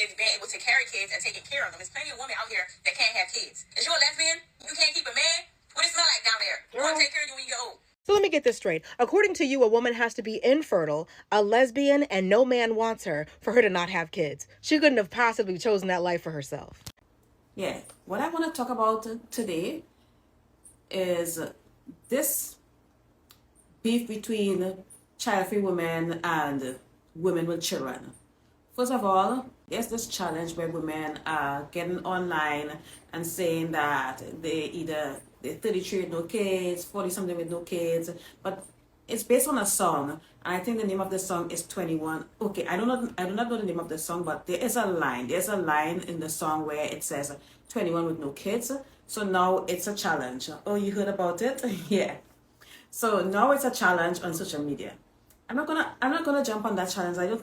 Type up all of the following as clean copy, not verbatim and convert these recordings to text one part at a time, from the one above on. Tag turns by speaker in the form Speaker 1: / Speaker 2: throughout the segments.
Speaker 1: is being able to carry kids and taking care of them. There's plenty of women out here that can't have kids. Is you a lesbian? You can't keep a man? What does it smell like down there? You want to take care of you when you get old.
Speaker 2: So let me get this straight. According to you, a woman has to be infertile, a lesbian, and no man wants her for her to not have kids. She couldn't have possibly chosen that life for herself.
Speaker 3: Yeah, what I want to talk about today is this beef between child-free women and women with children. First of all, there's this challenge where women are getting online and saying that they're 33 with no kids, 40 something with no kids, but it's based on a song, and I think the name of the song is 21. Okay, I do not know the name of the song, but there is a line. There's a line in the song where it says 21 with no kids. So now it's a challenge. Oh, you heard about it? Yeah. So now it's a challenge on social media. I'm not gonna jump on that challenge. I don't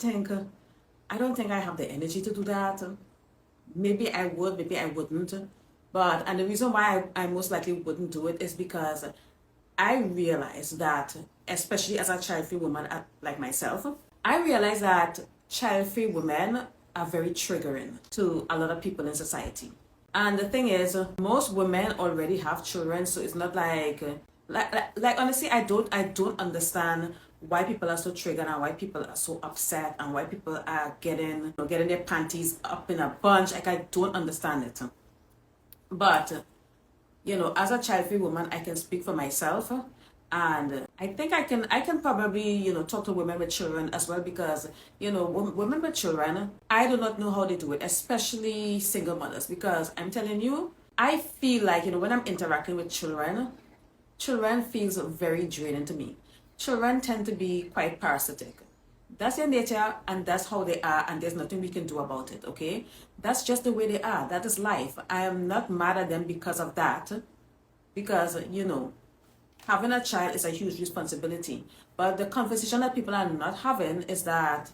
Speaker 3: think I have the energy to do that. Maybe I would, maybe I wouldn't. And the reason why I most likely wouldn't do it is because I realize that, especially as a child-free woman like myself, I realize that child-free women are very triggering to a lot of people in society. And the thing is, most women already have children, so it's not like honestly, I don't understand why people are so triggered and why people are so upset and why people are getting their panties up in a bunch. Like, I don't understand it. But as a child-free woman, I can speak for myself, and I think I can probably talk to women with children as well, because women with children, I do not know how they do it, especially single mothers, because I'm telling you, I feel like when I'm interacting with children feels very draining to me. Children tend to be quite parasitic. That's their nature, and that's how they are, and there's nothing we can do about it, okay? That's just the way they are. That is life. I am not mad at them because of that, because, having a child is a huge responsibility. But the conversation that people are not having is that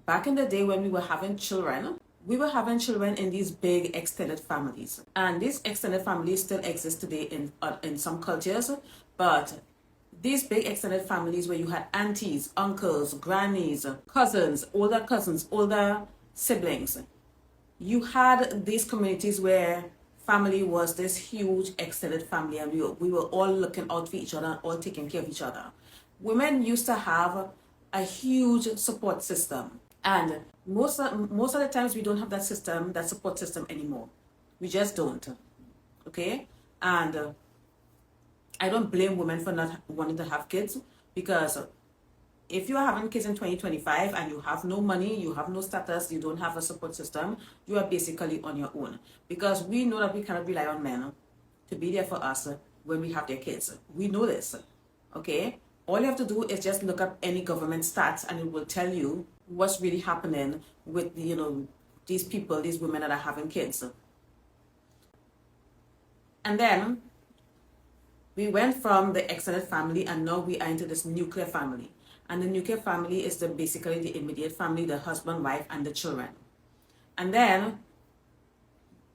Speaker 3: back in the day when we were having children in these big extended families. And these extended families still exist today in some cultures, but these big extended families where you had aunties, uncles, grannies, cousins, older siblings. You had these communities where family was this huge extended family, and we were all looking out for each other and all taking care of each other. Women used to have a huge support system, and most of the times we don't have that support system anymore. We just don't. Okay? And I don't blame women for not wanting to have kids, because if you are having kids in 2025 and you have no money, you have no status, you don't have a support system, you are basically on your own. Because we know that we cannot rely on men to be there for us when we have their kids. We know this, okay? All you have to do is just look up any government stats, and it will tell you what's really happening with, these people, these women that are having kids. And then we went from the extended family, and now we are into this nuclear family. And the nuclear family is basically the immediate family, the husband, wife, and the children. And then,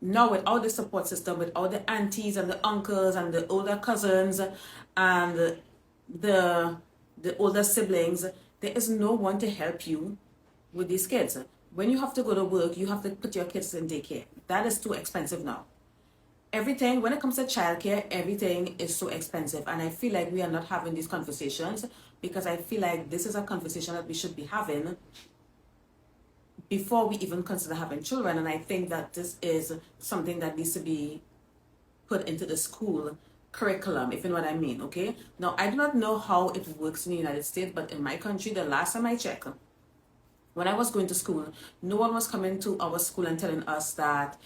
Speaker 3: now without the support system, without the aunties and the uncles and the older cousins and the older siblings, there is no one to help you with these kids. When you have to go to work, you have to put your kids in daycare. That is too expensive now. Everything, when it comes to childcare, everything is so expensive, and I feel like we are not having these conversations, because I feel like this is a conversation that we should be having before we even consider having children. And I think that this is something that needs to be put into the school curriculum, if you know what I mean, okay? Now, I do not know how it works in the United States, but in my country, the last time I checked, when I was going to school, no one was coming to our school and telling us that,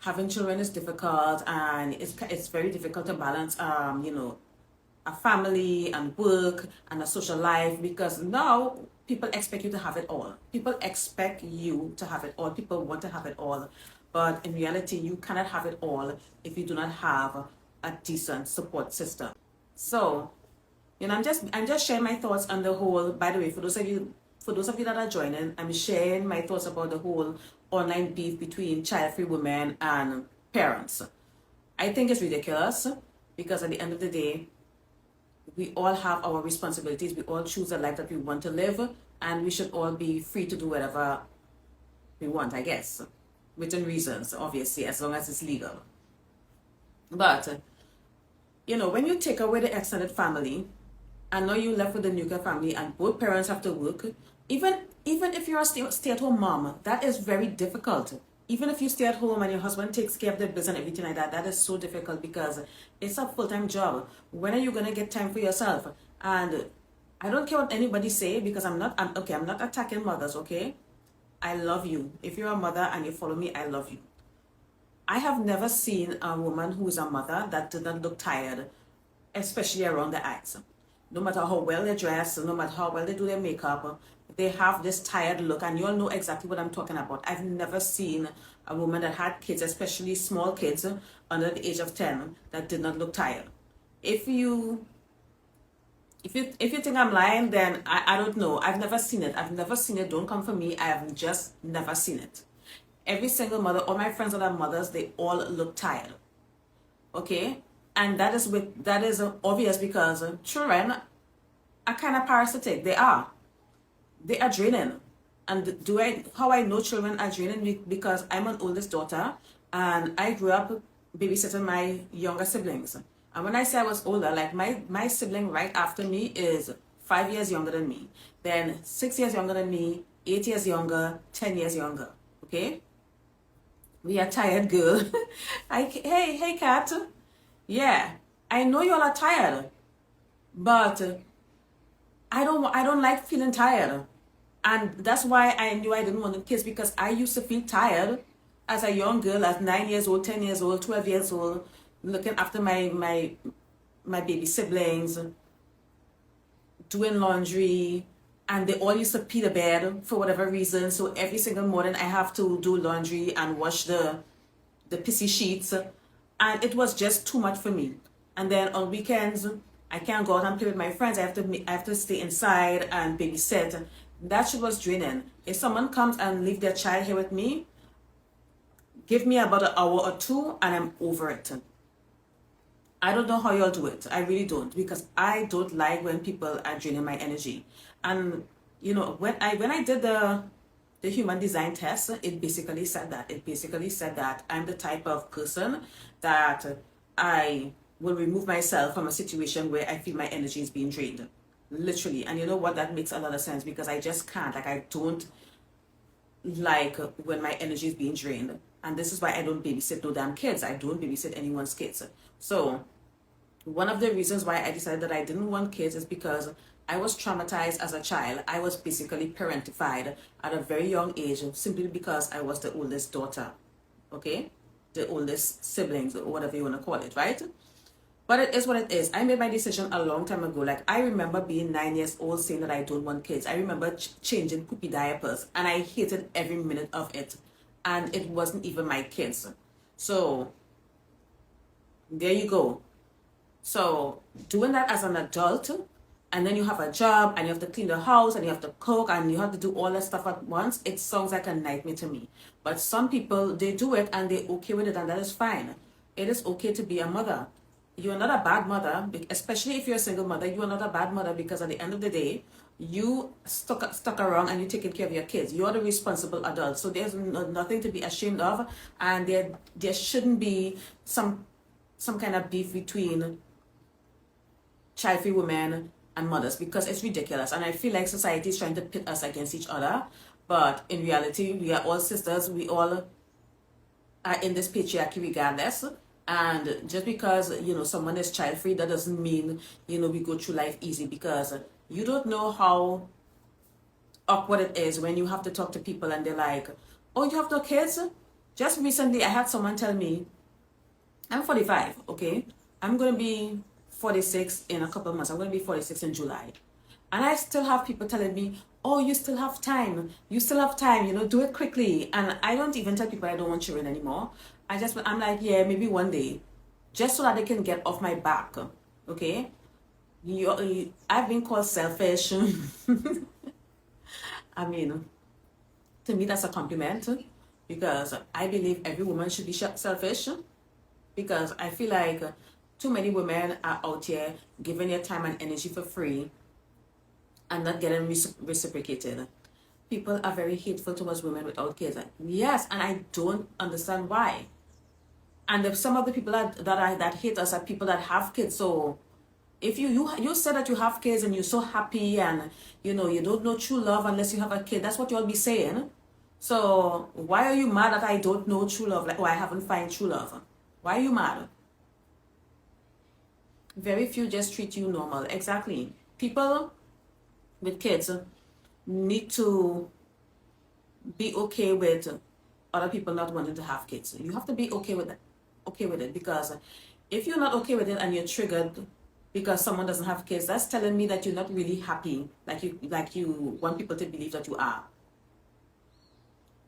Speaker 3: having children is difficult, and it's very difficult to balance, a family and work and a social life, because now people expect you to have it all. People expect you to have it all. People want to have it all. But in reality, you cannot have it all if you do not have a decent support system. So, I'm just sharing my thoughts on the whole. By the way, for those of you that are joining, I'm sharing my thoughts about the whole online beef between child-free women and parents. I think it's ridiculous, because at the end of the day, we all have our responsibilities. We all choose the life that we want to live, and we should all be free to do whatever we want, I guess, within reasons, obviously, as long as it's legal. But, you know, when you take away the extended family, and now you're left with the nuclear family, and both parents have to work, even if you're a stay-at-home mom, that is very difficult. Even if you stay at home and your husband takes care of the business and everything like that, that is so difficult because it's a full-time job. When are you going to get time for yourself? And I don't care what anybody say, because I'm not attacking mothers, okay? I love you. If you're a mother and you follow me, I love you. I have never seen a woman who is a mother that did not look tired, especially around the eyes. No matter how well they dress, no matter how well they do their makeup, they have this tired look, and you all know exactly what I'm talking about. I've never seen a woman that had kids, especially small kids under the age of 10, that did not look tired. If you think I'm lying, then I don't know. I've never seen it. I've never seen it. Don't come for me. I have just never seen it. Every single mother, all my friends that are mothers, they all look tired. Okay? And that is obvious because children are kind of parasitic. They are draining. And how I know children are draining? Because I'm an oldest daughter, and I grew up babysitting my younger siblings. And when I say I was older, like my sibling right after me is 5 years younger than me, then 6 years younger than me, 8 years younger, 10 years younger. Okay? We are tired, girl. Hey, Kat. Yeah, I know you all are tired, but I don't like feeling tired. And that's why I knew I didn't want kids, because I used to feel tired as a young girl, at 9 years old, 10 years old, 12 years old, looking after my baby siblings, doing laundry, and they all used to pee the bed for whatever reason. So every single morning I have to do laundry and wash the pissy sheets. And it was just too much for me. And then on weekends, I can't go out and play with my friends. I have to stay inside and babysit. That shit was draining. If someone comes and leave their child here with me, give me about an hour or two and I'm over it. I don't know how y'all do it. I really don't, because I don't like when people are draining my energy. And you know, when I did the human design test, it basically said that I'm the type of person that I will remove myself from a situation where I feel my energy is being drained. Literally. And you know what? That makes a lot of sense, because I just can't. Like, I don't like when my energy is being drained. And this is why I don't babysit no damn kids. I don't babysit anyone's kids. So one of the reasons why I decided that I didn't want kids is because I was traumatized as a child. I was basically parentified at a very young age, simply because I was the oldest daughter. Okay? The oldest siblings, or whatever you want to call it, right? But it is what it is. I made my decision a long time ago. Like, I remember being 9 years old saying that I don't want kids. I remember changing poopy diapers, and I hated every minute of it. And it wasn't even my kids. So there you go. So doing that as an adult, and then you have a job, and you have to clean the house, and you have to cook, and you have to do all that stuff at once, it sounds like a nightmare to me. But some people, they do it and they're okay with it, and that is fine. It is okay to be a mother. You're not a bad mother, especially if you're a single mother. You are not a bad mother, because at the end of the day, you stuck around and you're taking care of your kids. You're the responsible adult. So there's nothing to be ashamed of, and there shouldn't be some kind of beef between child-free women and mothers, because it's ridiculous. And I feel like society is trying to pit us against each other, but in reality, we are all sisters. We all are in this patriarchy regardless. And just because, you know, someone is child-free, that doesn't mean, you know, we go through life easy, because you don't know how awkward it is when you have to talk to people and they're like, oh, you have no kids? Just recently, I had someone tell me, I'm 45, okay? I'm going to be 46 in a couple of months. I'm going to be 46 in July. And I still have people telling me, oh, you still have time. You still have time, you know, do it quickly. And I don't even tell people I don't want children anymore. I'm like, yeah, maybe one day, just so that they can get off my back, okay? I've been called selfish. I mean, to me, that's a compliment, because I believe every woman should be selfish, because I feel like too many women are out here giving their time and energy for free and not getting reciprocated. people are very hateful towards women without kids. Yes, and I don't understand why. And some of the people that hate us are people that have kids. So if you said that you have kids and you're so happy and you don't know true love unless you have a kid, that's what you'll be saying. So why are you mad that I don't know true love? Like, I haven't found true love. Why are you mad? Very few just treat you normal. Exactly. People with kids need to be okay with other people not wanting to have kids. You have to be okay with it, because if you're not okay with it and you're triggered because someone doesn't have kids, that's telling me that you're not really happy like you want people to believe that you are.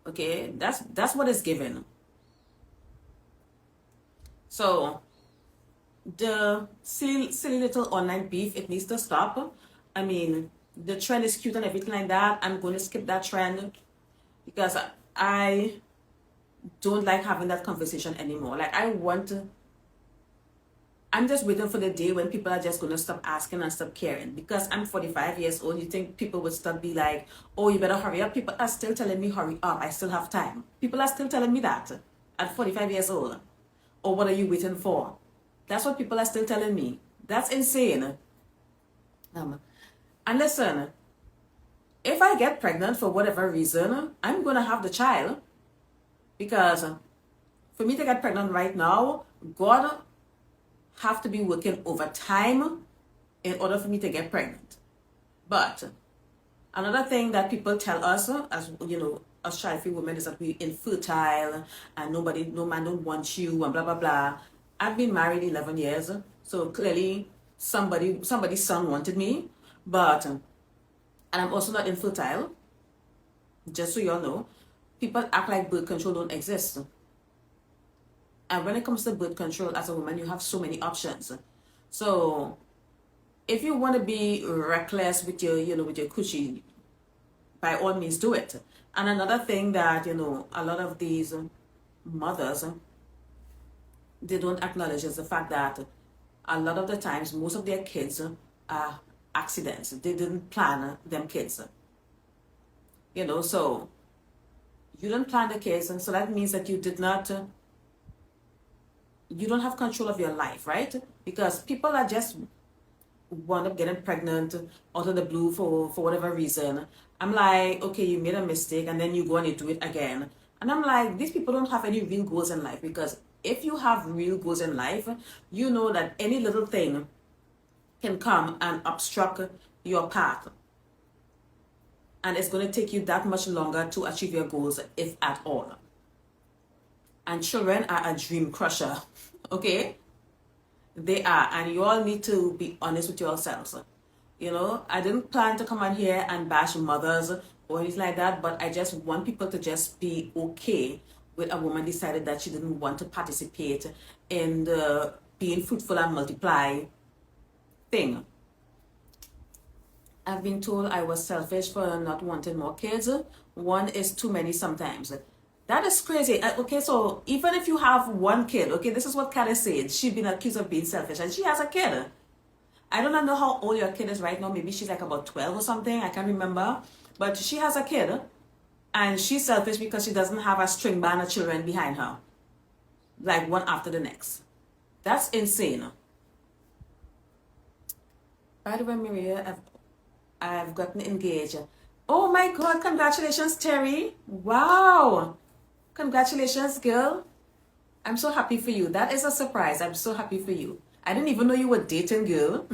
Speaker 3: Okay, that's what it's given. So the silly little online beef, it needs to stop. I mean, the trend is cute and everything like that. I'm going to skip that trend because I don't like having that conversation anymore. Like, I'm just waiting for the day when people are just going to stop asking and stop caring. Because I'm 45 years old, you think people would stop be like, oh, you better hurry up. People are still telling me hurry up, I still have time. People are still telling me that at 45 years old. Or what are you waiting for? That's what people are still telling me. That's insane. And listen, if I get pregnant for whatever reason, I'm going to have the child. Because for me to get pregnant right now, God have to be working overtime in order for me to get pregnant. But another thing that people tell us, as us child-free women, is that we're infertile and no man don't want you and blah blah blah. I've been married 11 years, so clearly somebody's son wanted me, and I'm also not infertile. Just so y'all know, people act like birth control don't exist. And when it comes to birth control, as a woman, you have so many options. So if you want to be reckless with your coochie, by all means do it. And another thing that, a lot of these mothers, they don't acknowledge is the fact that a lot of the times, most of their kids are accidents. They didn't plan them kids. So you didn't plan the kids, and so that means that you don't have control of your life, right? Because people are just wound up getting pregnant out of the blue for whatever reason. I'm like, okay, you made a mistake and then you go and you do it again. And I'm like, these people don't have any real goals in life, because if you have real goals in life, you know that any little thing can come and obstruct your path. And it's going to take you that much longer to achieve your goals, if at all. And children are a dream crusher, okay? They are, and you all need to be honest with yourselves. I didn't plan to come on here and bash mothers or anything like that, but I just want people to just be okay with a woman decided that she didn't want to participate in the being fruitful and multiply thing. I've been told I was selfish for not wanting more kids. One is too many sometimes. That is crazy. Okay, so even if you have one kid, okay, this is what Kat is saying. She's been accused of being selfish, and she has a kid. I don't know how old your kid is right now. Maybe she's like about 12 or something. I can't remember. But she has a kid, and she's selfish because she doesn't have a string band of children behind her, like one after the next. That's insane. By the way, Maria, I've gotten engaged. Oh my God, congratulations, Terry. Wow. Congratulations, girl. I'm so happy for you. That is a surprise. I'm so happy for you. I didn't even know you were dating, girl.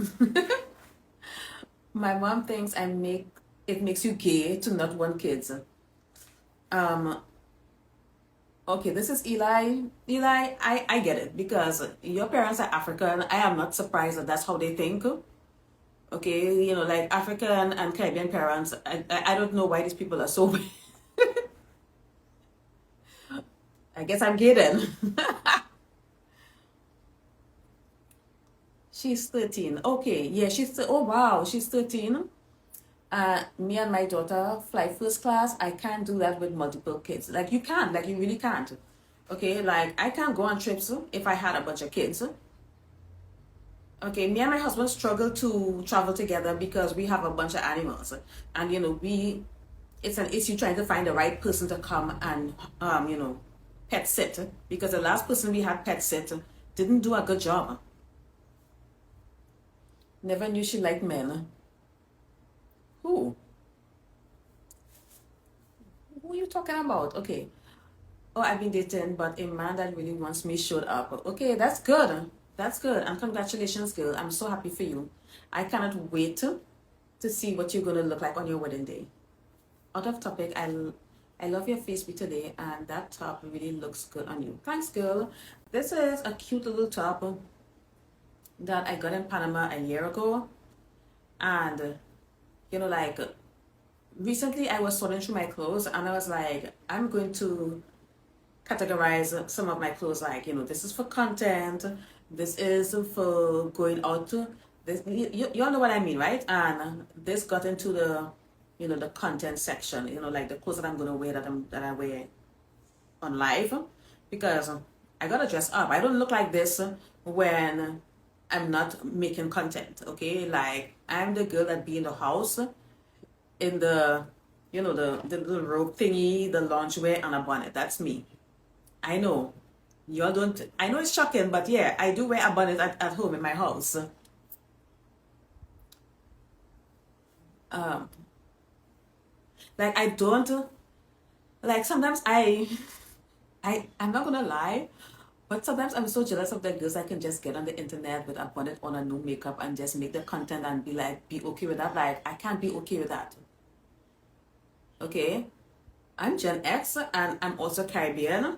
Speaker 3: My mom thinks it makes you gay to not want kids. Okay, this is Eli. Eli, I get it, because your parents are African. I am not surprised that that's how they think. Okay, like African and Caribbean parents, I don't know why these people are so I guess I'm gay then. She's 13. Okay, yeah, oh wow, she's 13. Me and my daughter fly first class. I can't do that with multiple kids. Like, you can't, like, you really can't. Okay, like, I can't go on trips if I had a bunch of kids. Okay, me and my husband struggle to travel together because we have a bunch of animals. And, it's an issue trying to find the right person to come and, you know, pet sit, because the last person we had pet sit didn't do a good job. Never knew she liked men. Who? Who are you talking about? Okay. Oh, I've been dating, but a man that really wants me showed up. Okay, that's good. That's good. And congratulations, girl. I'm so happy for you. I cannot wait to see what you're going to look like on your wedding day. Out of topic, I love your face today, and that top really looks good on you. Thanks, girl. This is a cute little top that I got in Panama a year ago. And, you know, like, recently I was sorting through my clothes, and I was like, I'm going to categorize some of my clothes, like, you know, this is for content, this is for going out to this, you all know what I mean, right? And this got into the, you know, the content section, you know, like the clothes that I'm gonna wear, that I wear on live, because I gotta dress up. I don't look like this when I'm not making content. Okay, like, I'm the girl that be in the house in the, you know, the little robe thingy, the lingerie, and a bonnet. That's me. I know. Y'all don't, I know it's shocking, but yeah, I do wear a bonnet at home in my house. Like, I don't, like, sometimes I'm not gonna lie, but sometimes I'm so jealous of the girls that can just get on the internet with a bonnet on and no makeup and just make the content and be like, be okay with that. Like, I can't be okay with that. Okay? I'm Gen X, and I'm also Caribbean.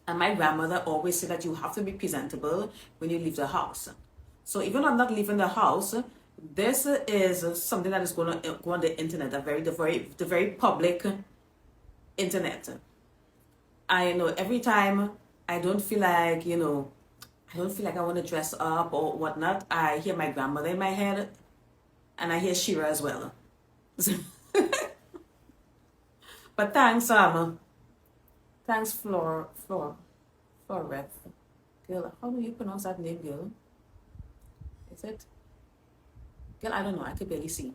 Speaker 3: And my grandmother always said that you have to be presentable when you leave the house. So even though I'm not leaving the house, this is something that is going to go on the internet, the very public internet. I know every time I don't feel like, you know, I don't feel like I want to dress up or whatnot, I hear my grandmother in my head, and I hear Shira as well. But thanks, Floreth. Girl, how do you pronounce that name, girl? Is it? Girl, I don't know. I could barely see.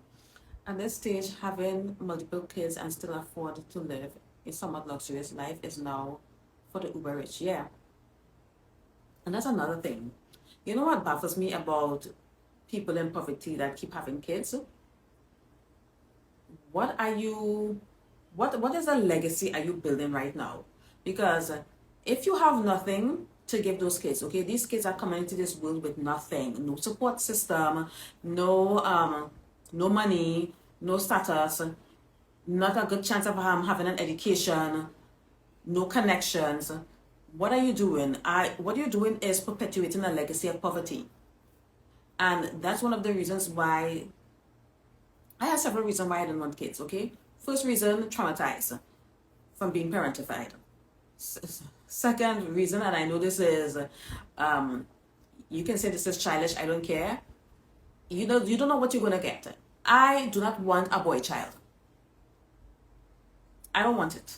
Speaker 3: At this stage, having multiple kids and still afford to live a somewhat luxurious life is now for the uber rich. Yeah. And that's another thing. You know what baffles me about people in poverty that keep having kids? What is the legacy are you building right now? Because if you have nothing to give those kids, okay, these kids are coming into this world with nothing, no support system, no money, no status, not a good chance of having an education, no connections. What are you doing? What you're doing is perpetuating a legacy of poverty. And that's one of the reasons why, I have several reasons why I don't want kids, okay? First reason, traumatized from being parentified. Second reason, and I know this is, you can say this is childish, I don't care. You don't know what you're going to get. I do not want a boy child. I don't want it.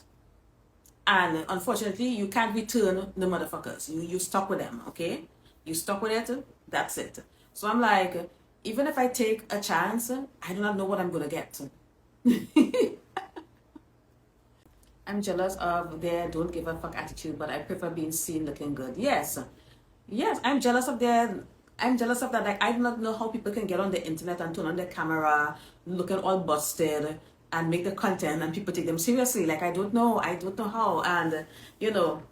Speaker 3: And unfortunately, you can't return the motherfuckers. You stuck with them, okay? You stuck with it, that's it. So I'm like, even if I take a chance, I do not know what I'm going to get. I'm jealous of their don't give a fuck attitude, but I prefer being seen looking good. Yes, I'm jealous of that. Like, I do not know how people can get on the internet and turn on their camera looking all busted and make the content and people take them seriously. Like, I don't know how. And you know,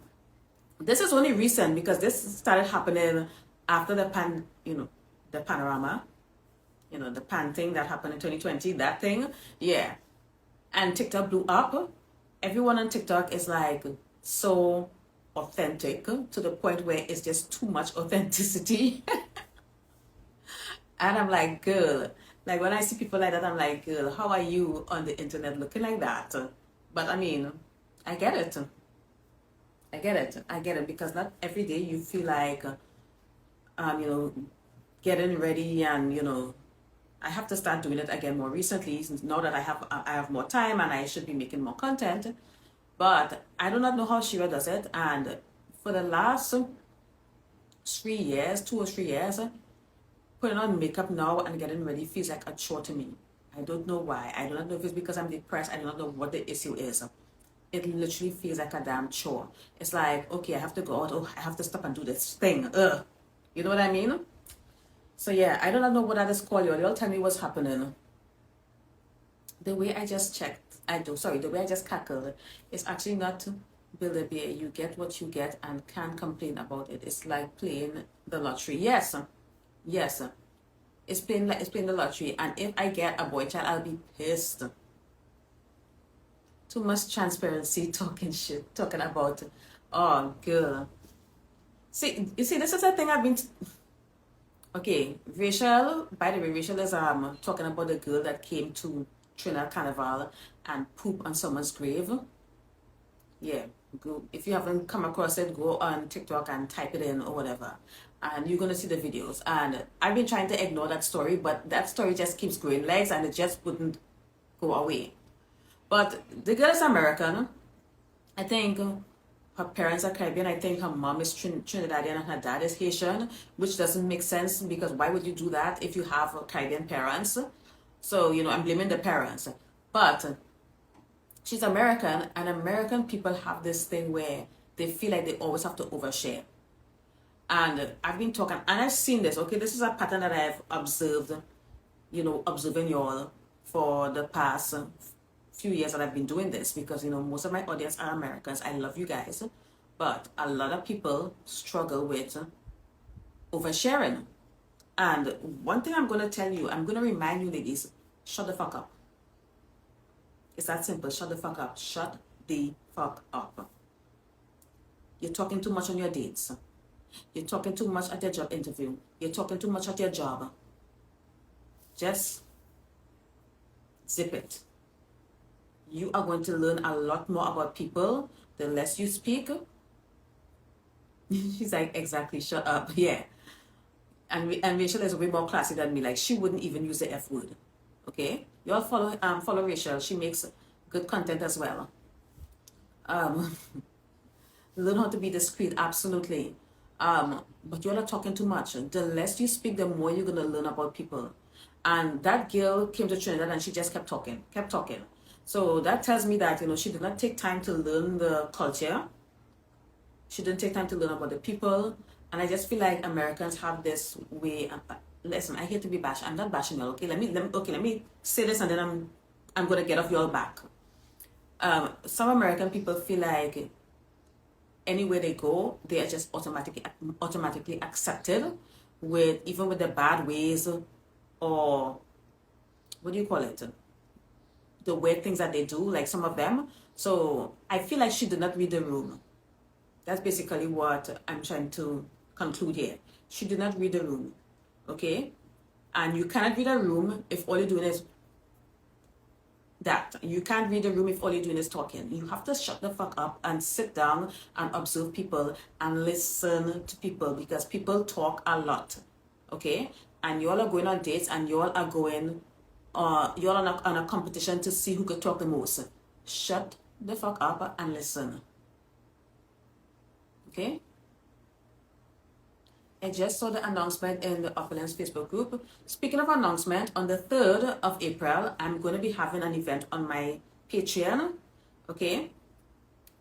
Speaker 3: this is only recent because this started happening after the panorama, you know, the pan thing that happened in 2020, that thing, yeah. And TikTok blew up. Everyone on TikTok is like so authentic to the point where it's just too much authenticity. And I'm like, girl, like when I see people like that, I'm like, girl, how are you on the internet looking like that? But I mean, I get it. Because not every day you feel like, you know, getting ready, and you know, I have to start doing it again more recently, since now that I have more time and I should be making more content. But I do not know how Shira does it, and for the last 2 or 3 years, putting on makeup now and getting ready feels like a chore to me. I don't know why. I do not know if it's because I'm depressed. I do not know what the issue is. It literally feels like a damn chore. It's like, okay, I have to go out. Oh, I have to stop and do this thing. Ugh. You know what I mean? So yeah, I do not know what that is called. Y'all tell me what's happening. The way I just checked, the way I just cackled, it's actually not build a bear. You get what you get and can't complain about it. It's like playing the lottery. Yes. Yes. It's playing the lottery. And if I get a boy child, I'll be pissed. Too much transparency, talking shit, talking about, oh, girl. See, you see, this is a thing I've been... Okay, Rachel, by the way, Rachel is talking about the girl that came to Trinidad Carnival and poop on someone's grave. Yeah, go, if you haven't come across it, go on TikTok and type it in or whatever. And you're going to see the videos. And I've been trying to ignore that story, but that story just keeps growing legs and it just wouldn't go away. But the girl is American. I think her parents are Caribbean. I think her mom is Trinidadian and her dad is Haitian, which doesn't make sense because why would you do that if you have Caribbean parents? So, you know, I'm blaming the parents. But she's American, and American people have this thing where they feel like they always have to overshare. And I've been talking, and I've seen this, okay? This is a pattern that I've observed, you know, observing y'all for the past few years that I've been doing this because, you know, most of my audience are Americans. I love you guys. But a lot of people struggle with oversharing. And one thing I'm going to tell you, I'm going to remind you ladies, shut the fuck up. It's that simple. Shut the fuck up. Shut the fuck up. You're talking too much on your dates. You're talking too much at your job interview. You're talking too much at your job. Just zip it. You are going to learn a lot more about people the less you speak. She's like, exactly, shut up. Yeah. And Rachel is way more classy than me. Like, she wouldn't even use the F word. Okay? Y'all follow Rachel. She makes good content as well. Learn how to be discreet, absolutely. But you're not talking too much. The less you speak, the more you're going to learn about people. And that girl came to Trinidad and she just kept talking. So that tells me that, you know, she did not take time to learn the culture. She didn't take time to learn about the people. And I just feel like Americans have this way. Listen, I hate to be bashed. I'm not bashing y'all, okay? Let me say this and then I'm going to get off y'all back. Some American people feel like anywhere they go, they are just automatically accepted even with the bad ways or what do you call it? The weird things that they do, like some of them. So I feel like she did not read the room. That's basically what I'm trying to conclude here. She did not read the room, okay? And you cannot read a room if all you're doing is that. You can't read the room if all you're doing is talking. You have to shut the fuck up and sit down and observe people and listen to people because people talk a lot, okay? And you all are going on dates and you all are going you're on a competition to see who could talk the most. Shut the fuck up and listen. Okay? I just saw the announcement in the Opulence Facebook group. Speaking of announcement, on the 3rd of April, I'm going to be having an event on my Patreon. Okay?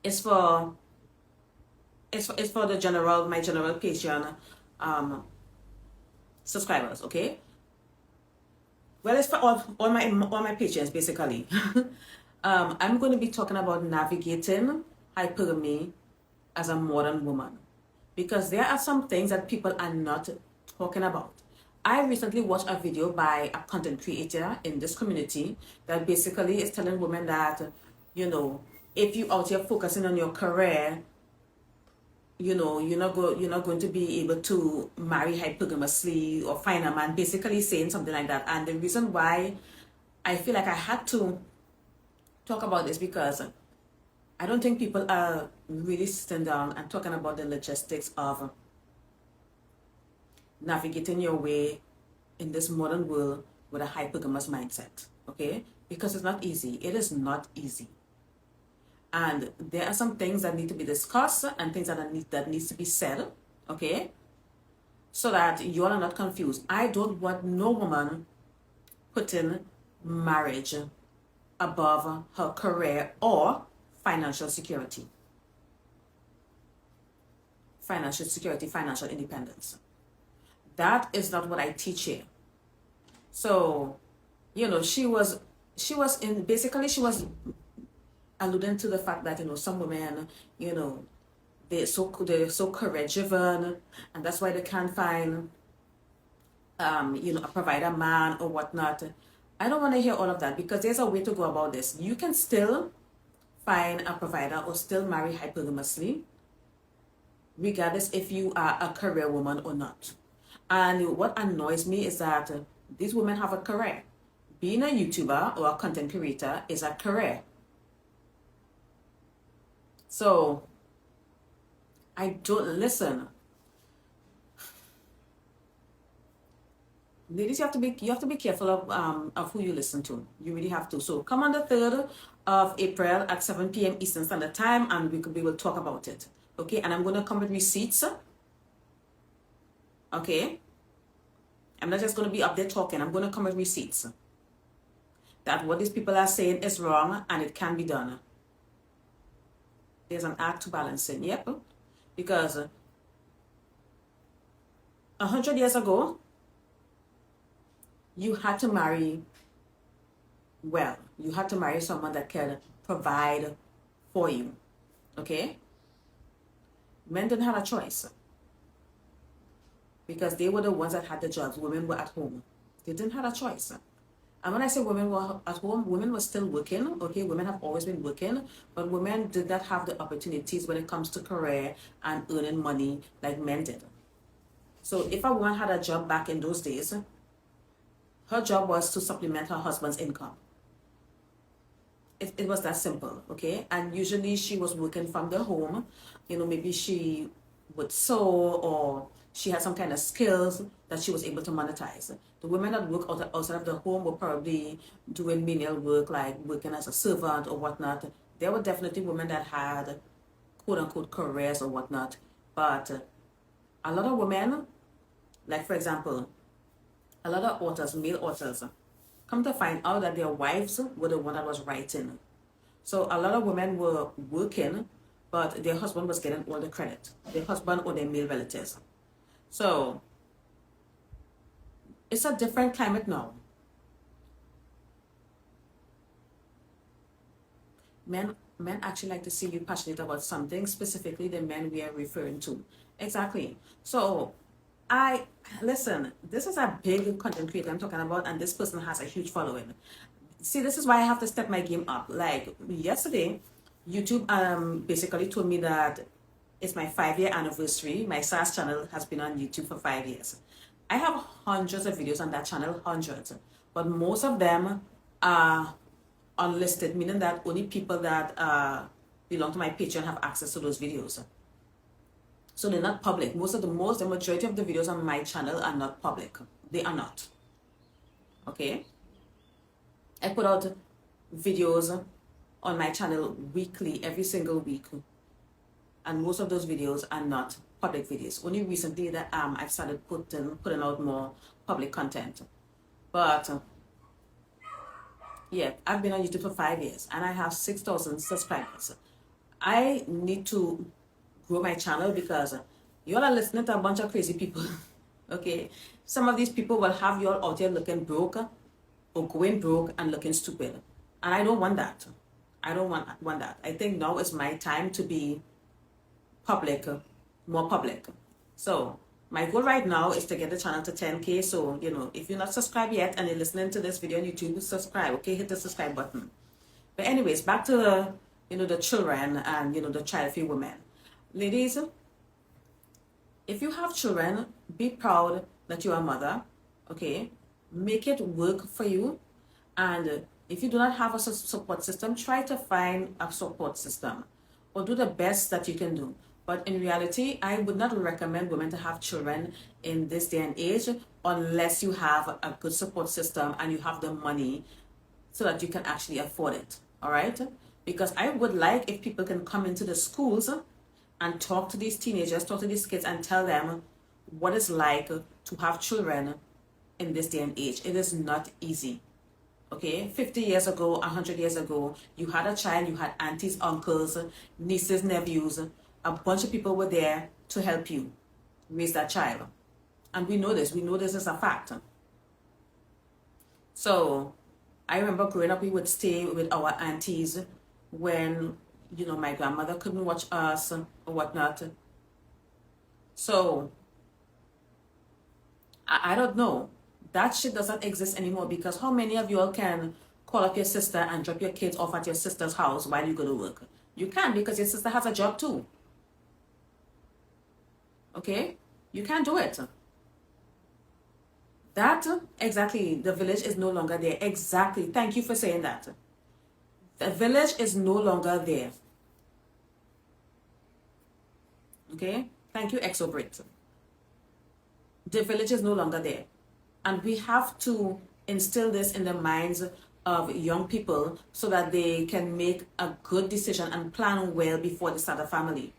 Speaker 3: It's for the my general Patreon subscribers, okay? Well, it's for all my patrons, basically. I'm going to be talking about navigating hypergamy as a modern woman. Because there are some things that people are not talking about. I recently watched a video by a content creator in this community that basically is telling women that, you know, if you out here focusing on your career, you know, you're not going to be able to marry hypergamously or find a man, basically saying something like that. And the reason why I feel like I had to talk about this because I don't think people are really sitting down and talking about the logistics of navigating your way in this modern world with a hypergamous mindset, okay? Because it's not easy. It is not easy. And there are some things that need to be discussed and things that needs to be said, okay? So that you all are not confused. I don't want no woman putting marriage above her career or financial security. Financial security, financial independence. That is not what I teach here. So, you know, she was alluding to the fact that, you know, some women, you know, they're so career driven, and that's why they can't find you know, a provider man or whatnot. I don't want to hear all of that, because there's a way to go about this. You can still find a provider or still marry hypergamously, regardless if you are a career woman or not. And what annoys me is that these women have a career. Being a YouTuber or a content creator is a career. So I don't listen. Ladies, you have to be careful of who you listen to. You really have to. So come on the 3rd of April at 7 p.m. Eastern Standard Time, and we will talk about it. Okay, and I'm gonna come with receipts. Okay, I'm not just gonna be up there talking. I'm gonna come with receipts that what these people are saying is wrong and it can be done. There's an act to balancing. Yep, because 100 years ago, you had to marry well. You had to marry someone that can provide for you. Okay? Men didn't have a choice, because they were the ones that had the jobs. Women were at home. They didn't have a choice. And when I say women were at home, women were still working. Okay, women have always been working, but women did not have the opportunities when it comes to career and earning money like men did. So if a woman had a job back in those days, her job was to supplement her husband's income. It was that simple, okay? And usually she was working from the home. You know, maybe she would sew, or she had some kind of skills that she was able to monetize. The women that work outside of the home were probably doing menial work, like working as a servant or whatnot. There were definitely women that had quote-unquote careers or whatnot. But a lot of women, like for example, a lot of authors, male authors, come to find out that their wives were the one that was writing. So a lot of women were working, but their husband was getting all the credit. Their husband or their male relatives. So it's a different climate now. Men actually like to see you passionate about something, specifically the men we are referring to. Exactly. So listen, this is a big content creator I'm talking about, and this person has a huge following. See, this is why I have to step my game up. Like yesterday, YouTube basically told me that it's my 5-year anniversary. My SAS channel has been on YouTube for 5 years. I have hundreds of videos on that channel, hundreds, but most of them are unlisted, meaning that only people that belong to my Patreon have access to those videos. So they're not public. The majority of the videos on my channel are not public. They are not. Okay? I put out videos on my channel weekly, every single week. And most of those videos are not public videos. Only recently that I've started putting out more public content. But yeah, I've been on YouTube for 5 years and I have 6,000 subscribers. I need to grow my channel because you all are listening to a bunch of crazy people. Okay, some of these people will have you all out here looking broke or going broke and looking stupid, and I don't want that. I don't want that. I think now is my time to be public, more public. So my goal right now is to get the channel to 10K. So you know, if you're not subscribed yet and you're listening to this video on YouTube, subscribe. Okay, hit the subscribe button. But anyways, back to the children and the child-free women. Ladies, if you have children, be proud that you're a mother, okay? Make it work for you. And if you do not have a support system, try to find a support system or do the best that you can do. But in reality, I would not recommend women to have children in this day and age unless you have a good support system and you have the money so that you can actually afford it, all right? Because I would like if people can come into the schools and talk to these teenagers, talk to these kids and tell them what it's like to have children in this day and age. It is not easy, Okay, 50 years ago, 100 years ago, you had a child, you had aunties, uncles, nieces, nephews, a bunch of people were there to help you raise that child. And we know this is a fact. So I remember growing up, we would stay with our aunties when, my grandmother couldn't watch us or whatnot. So I don't know. That shit doesn't exist anymore, because how many of you all can call up your sister and drop your kids off at your sister's house while you go to work? You can, because your sister has a job too. Okay? You can't do it. That, exactly, the village is no longer there. Exactly. Thank you for saying that. The village is no longer there. Okay? Thank you, Exobrit. The village is no longer there. And we have to instill this in the minds of young people so that they can make a good decision and plan well before they start a family.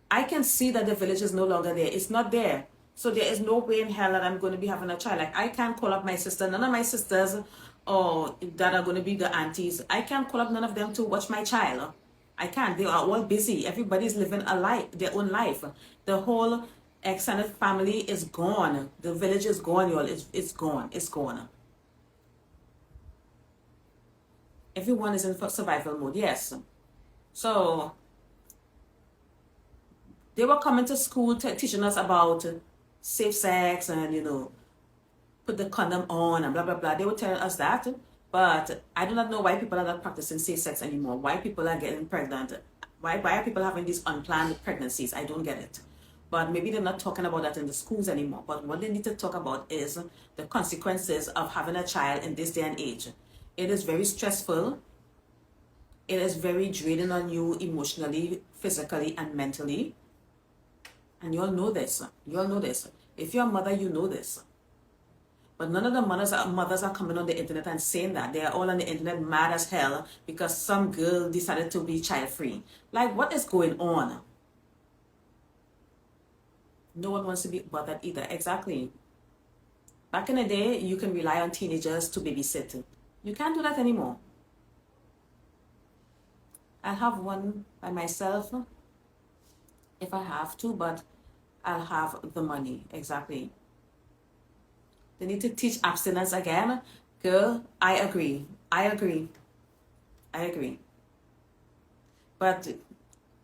Speaker 3: I can see that the village is no longer there. It's not there. So there is no way in hell that I'm going to be having a child. Like, I can't call up my sister. None of my sisters or that are going to be the aunties, I can't call up none of them to watch my child. I can't. They are all busy. Everybody's living a life, their own life. The whole extended family is gone. The village is gone, y'all. It's gone. It's gone. Everyone is in survival mode. Yes. So they were coming to school teaching us about safe sex and, put the condom on and blah, blah, blah. They were telling us that. But I do not know why people are not practicing safe sex anymore. Why people are getting pregnant. Why are people having these unplanned pregnancies? I don't get it. But maybe they're not talking about that in the schools anymore. But what they need to talk about is the consequences of having a child in this day and age. It is very stressful. It is very draining on you emotionally, physically, and mentally. And you all know this. You all know this. If you're a mother, you know this. But none of the mothers are coming on the internet and saying that. They are all on the internet mad as hell because some girl decided to be child-free. Like, what is going on? No one wants to be bothered either. Exactly. Back in the day, you can rely on teenagers to babysit. You can't do that anymore. I'll have one by myself if I have to, but I'll have the money. Exactly. They need to teach abstinence again. Girl, I agree. I agree. I agree. But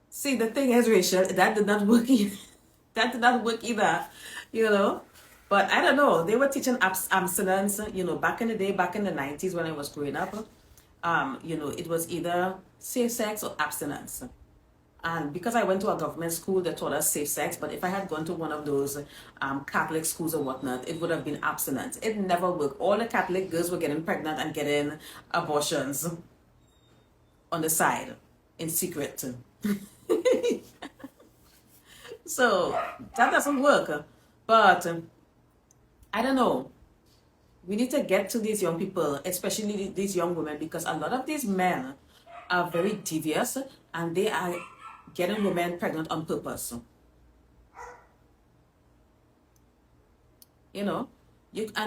Speaker 3: see, the thing is, Rachel, that did not work either. That did not work either, But I don't know. They were teaching abstinence, back in the day, back in the 90s when I was growing up. It was either safe sex or abstinence. And because I went to a government school, they taught us safe sex. But if I had gone to one of those Catholic schools or whatnot, it would have been abstinence. It never worked. All the Catholic girls were getting pregnant and getting abortions on the side in secret. So that doesn't work. But I don't know. We need to get to these young people, especially these young women, because a lot of these men are very devious and they are getting women pregnant on purpose. And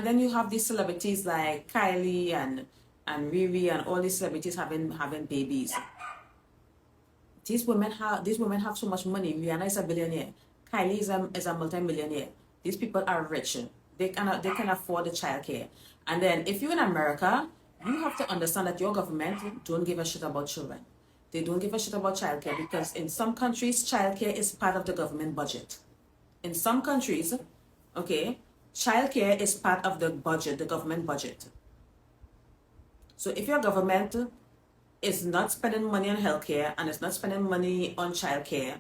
Speaker 3: then you have these celebrities like Kylie and Riri and all these celebrities having babies. These women have so much money. Rihanna is a billionaire. Kylie is a multi-millionaire. These people are rich. They can afford the childcare. And then if you're in America, you have to understand that your government don't give a shit about children. They don't give a shit about childcare because in some countries, childcare is part of the government budget. In some countries, okay, childcare is part of the budget, the government budget. So if your government is not spending money on healthcare and it's not spending money on childcare,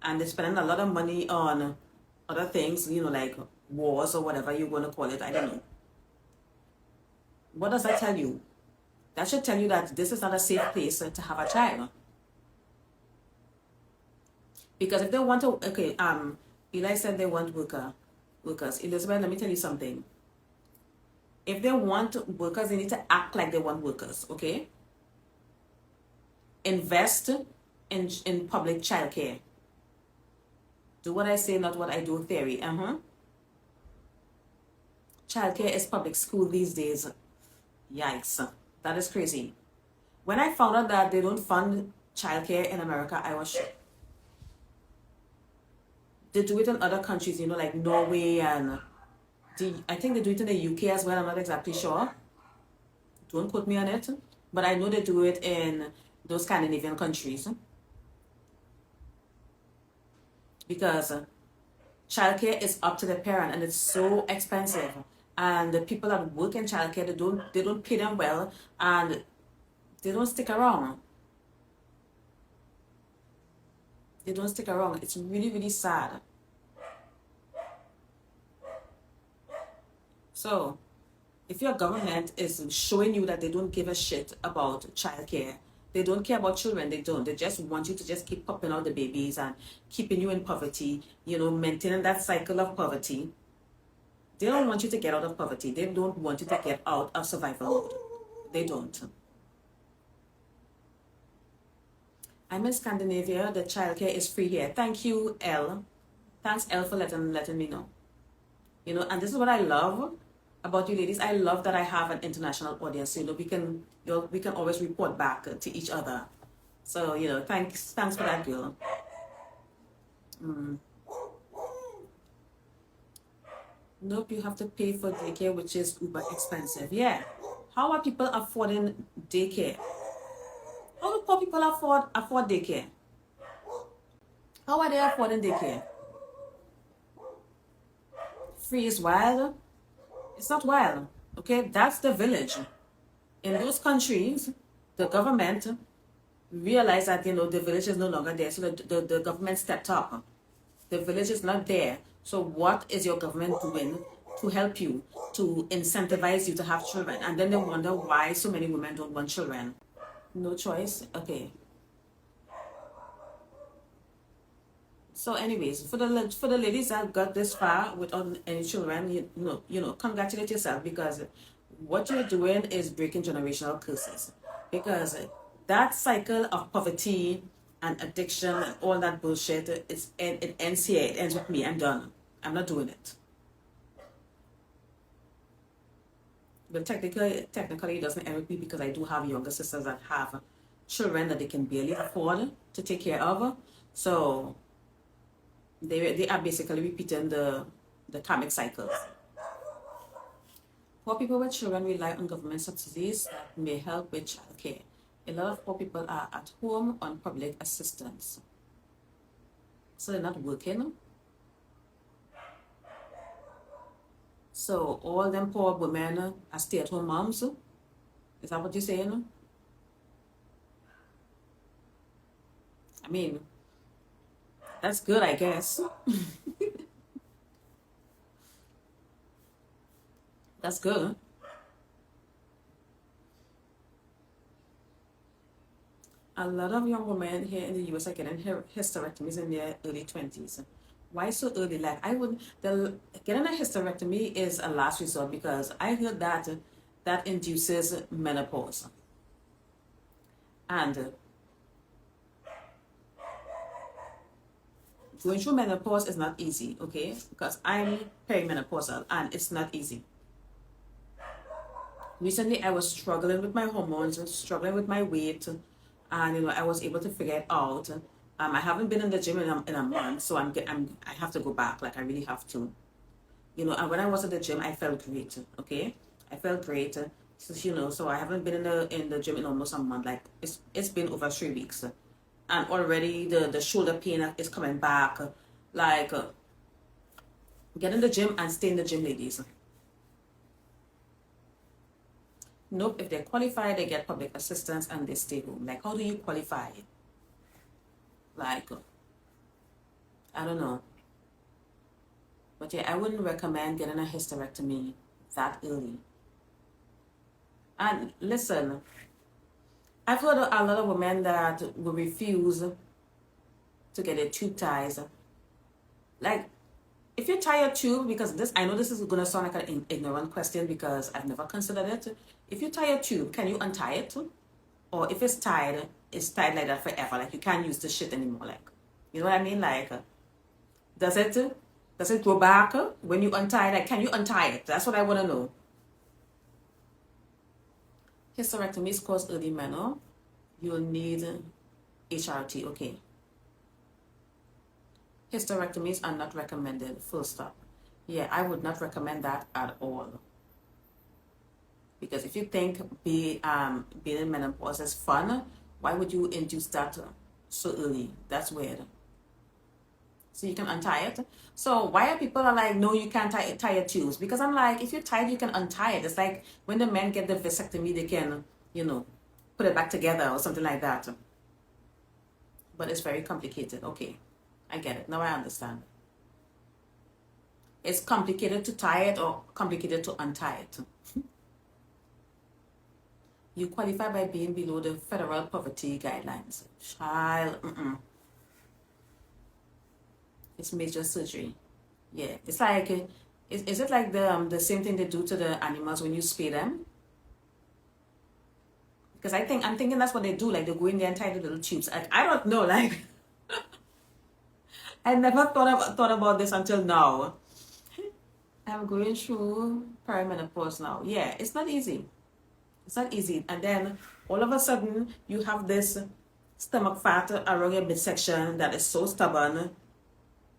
Speaker 3: and they're spending a lot of money on other things, like wars or whatever you want to call it, I don't know. What does that tell you? That should tell you that this is not a safe place to have a child. Because if they want to, okay, Eli said they want workers. Elizabeth, let me tell you something. If they want workers, they need to act like they want workers, okay? Invest in public childcare. Do what I say, not what I do theory. Childcare is public school these days. Yikes. That is crazy. When I found out that they don't fund childcare in America, I was shocked. They do it in other countries, like Norway and I think they do it in the UK as well. I'm not exactly sure. Don't quote me on it. But I know they do it in those Scandinavian countries. Because childcare is up to the parent and it's so expensive. And the people that work in childcare, they don't pay them well and they don't stick around. They don't stick around. It's really, really sad. So, if your government is showing you that they don't give a shit about childcare, they don't care about children, they don't. They just want you to just keep popping out the babies and keeping you in poverty, maintaining that cycle of poverty. They don't want you to get out of poverty. They don't want you to get out of survival mode. They don't. I'm in Scandinavia. The childcare is free here. Thank you, Elle. Thanks, Elle, for letting me know. And this is what I love about you ladies. I love that I have an international audience. We can always report back to each other. So thanks for that, girl. Nope, you have to pay for daycare, which is uber expensive. Yeah. How are people affording daycare? How do poor people afford daycare? How are they affording daycare? Free is wild. It's not wild. Okay, that's the village. In those countries, the government realized that the village is no longer there, so the government stepped up. The village is not there. So what is your government doing to help you, to incentivize you to have children? And then they wonder why so many women don't want children. No choice. Okay. So anyways, for the ladies that got this far without any children, congratulate yourself, because what you're doing is breaking generational curses. Because that cycle of poverty and addiction and all that bullshit, it ends here. It ends with me. I'm done. I'm not doing it. But technically it doesn't end with me, because I do have younger sisters that have children that they can barely afford to take care of. So they are basically repeating the karmic cycles. Poor people with children rely on government subsidies that may help with childcare. A lot of poor people are at home on public assistance, so they're not working. So all them poor women are stay-at-home moms. Is that what you're saying? I mean, that's good, I guess. That's good. A lot of young women here in the US are getting hysterectomies in their early 20s. Why so early? Like, getting a hysterectomy is a last resort, because I heard that induces menopause. And going through menopause is not easy, okay? Because I'm perimenopausal and it's not easy. Recently, I was struggling with my hormones, struggling with my weight, and I was able to figure it out. I haven't been in the gym in a month, so I have to go back. Like, I really have to. And when I was at the gym, I felt great. Okay, I felt great. So, so I haven't been in the gym in almost a month. Like, it's been over 3 weeks, and already the shoulder pain is coming back. Like, get in the gym and stay in the gym, ladies. Nope, if they qualify, they get public assistance and they stay home. Like, how do you qualify? Like, I don't know. But yeah, I wouldn't recommend getting a hysterectomy that early. And listen, I've heard a lot of women that will refuse to get their tube ties. Like, if you tie your tube, because I know this is going to sound like an ignorant question because I've never considered it. If you tie your tube, can you untie it? Or if it's tied like that forever. Like, you can't use the shit anymore. Like, you know what I mean? Like, does it grow back when you untie? Like, can you untie it? That's what I want to know. Hysterectomies cause early menopause. You'll need HRT. Okay. Hysterectomies are not recommended. Full stop. Yeah, I would not recommend that at all. Because if you think being in menopause is fun, why would you induce that so early? That's weird. So you can untie it. So why are people are like, no, you can't tie your tubes? Because I'm like, if you're tied, you can untie it. It's like when the men get the vasectomy, they can, put it back together or something like that. But it's very complicated. Okay, I get it. Now I understand. It's complicated to tie it or complicated to untie it. You qualify by being below the federal poverty guidelines. Child, it's major surgery. Yeah, it's like, is it like the same thing they do to the animals when you spay them? Because I'm thinking that's what they do. Like they go in there and tie the little tubes. Like, I don't know. Like, I never thought about this until now. I'm going through perimenopause now. Yeah, it's not easy. It's not easy. And then all of a sudden you have this stomach fat around your midsection that is so stubborn.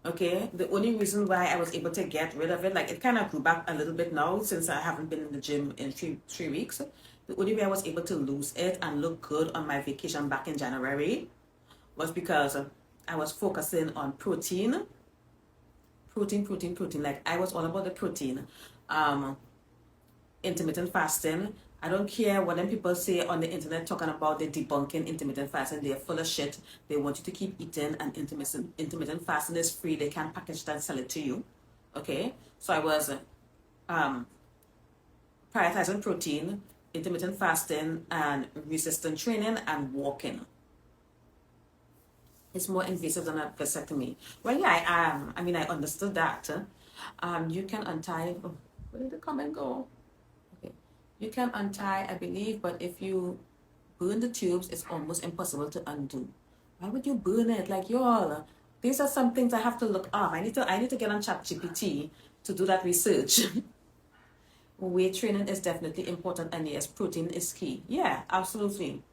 Speaker 3: Okay, the only reason why I was able to get rid of it, like it kind of grew back a little bit now since I haven't been in the gym in three weeks. The only way I was able to lose it and look good on my vacation back in January was because I was focusing on protein. Like I was all about the protein. Intermittent fasting. I don't care what them people say on the internet talking about the debunking intermittent fasting. They're full of shit. They want you to keep eating, and intermittent fasting is free. They can package that and sell it to you. Okay? So I was prioritizing protein, intermittent fasting, and resistant training and walking. It's more invasive than a vasectomy. Well, yeah, I mean, I understood that. You can untie. Oh, where did the comment go? Okay, you can untie, I believe, but if you burn the tubes, it's almost impossible to undo. Why would you burn it? Like, y'all, these are some things I have to look up. I need to get on ChatGPT to do that research. Weight training is definitely important, and yes, protein is key. Yeah, absolutely.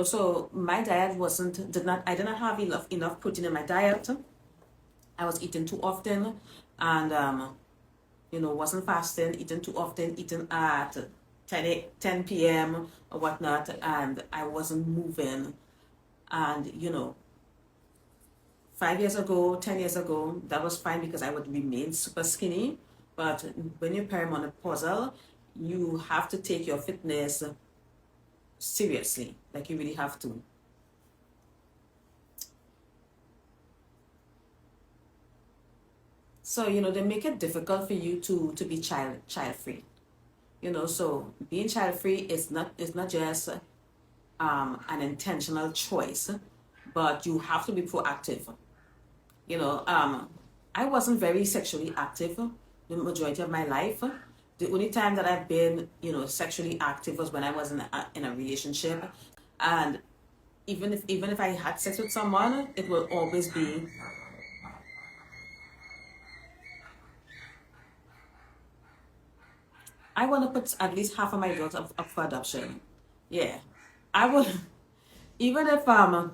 Speaker 3: So my diet I didn't have enough protein in my diet. I was eating too often and, wasn't fasting, eating too often, eating at 10 p.m. or whatnot, and I wasn't moving. And, 5 years ago, 10 years ago, that was fine because I would remain super skinny. But when you're perimenopausal, you have to take your fitness seriously. Like you really have to. So, they make it difficult for you to be child free. So being child free is not just an intentional choice, but you have to be proactive. I wasn't very sexually active the majority of my life. The only time that I've been, sexually active was when I was in a relationship. And even if I had sex with someone, it will always be I want to put at least half of my daughters up for adoption. Yeah. I would, even if I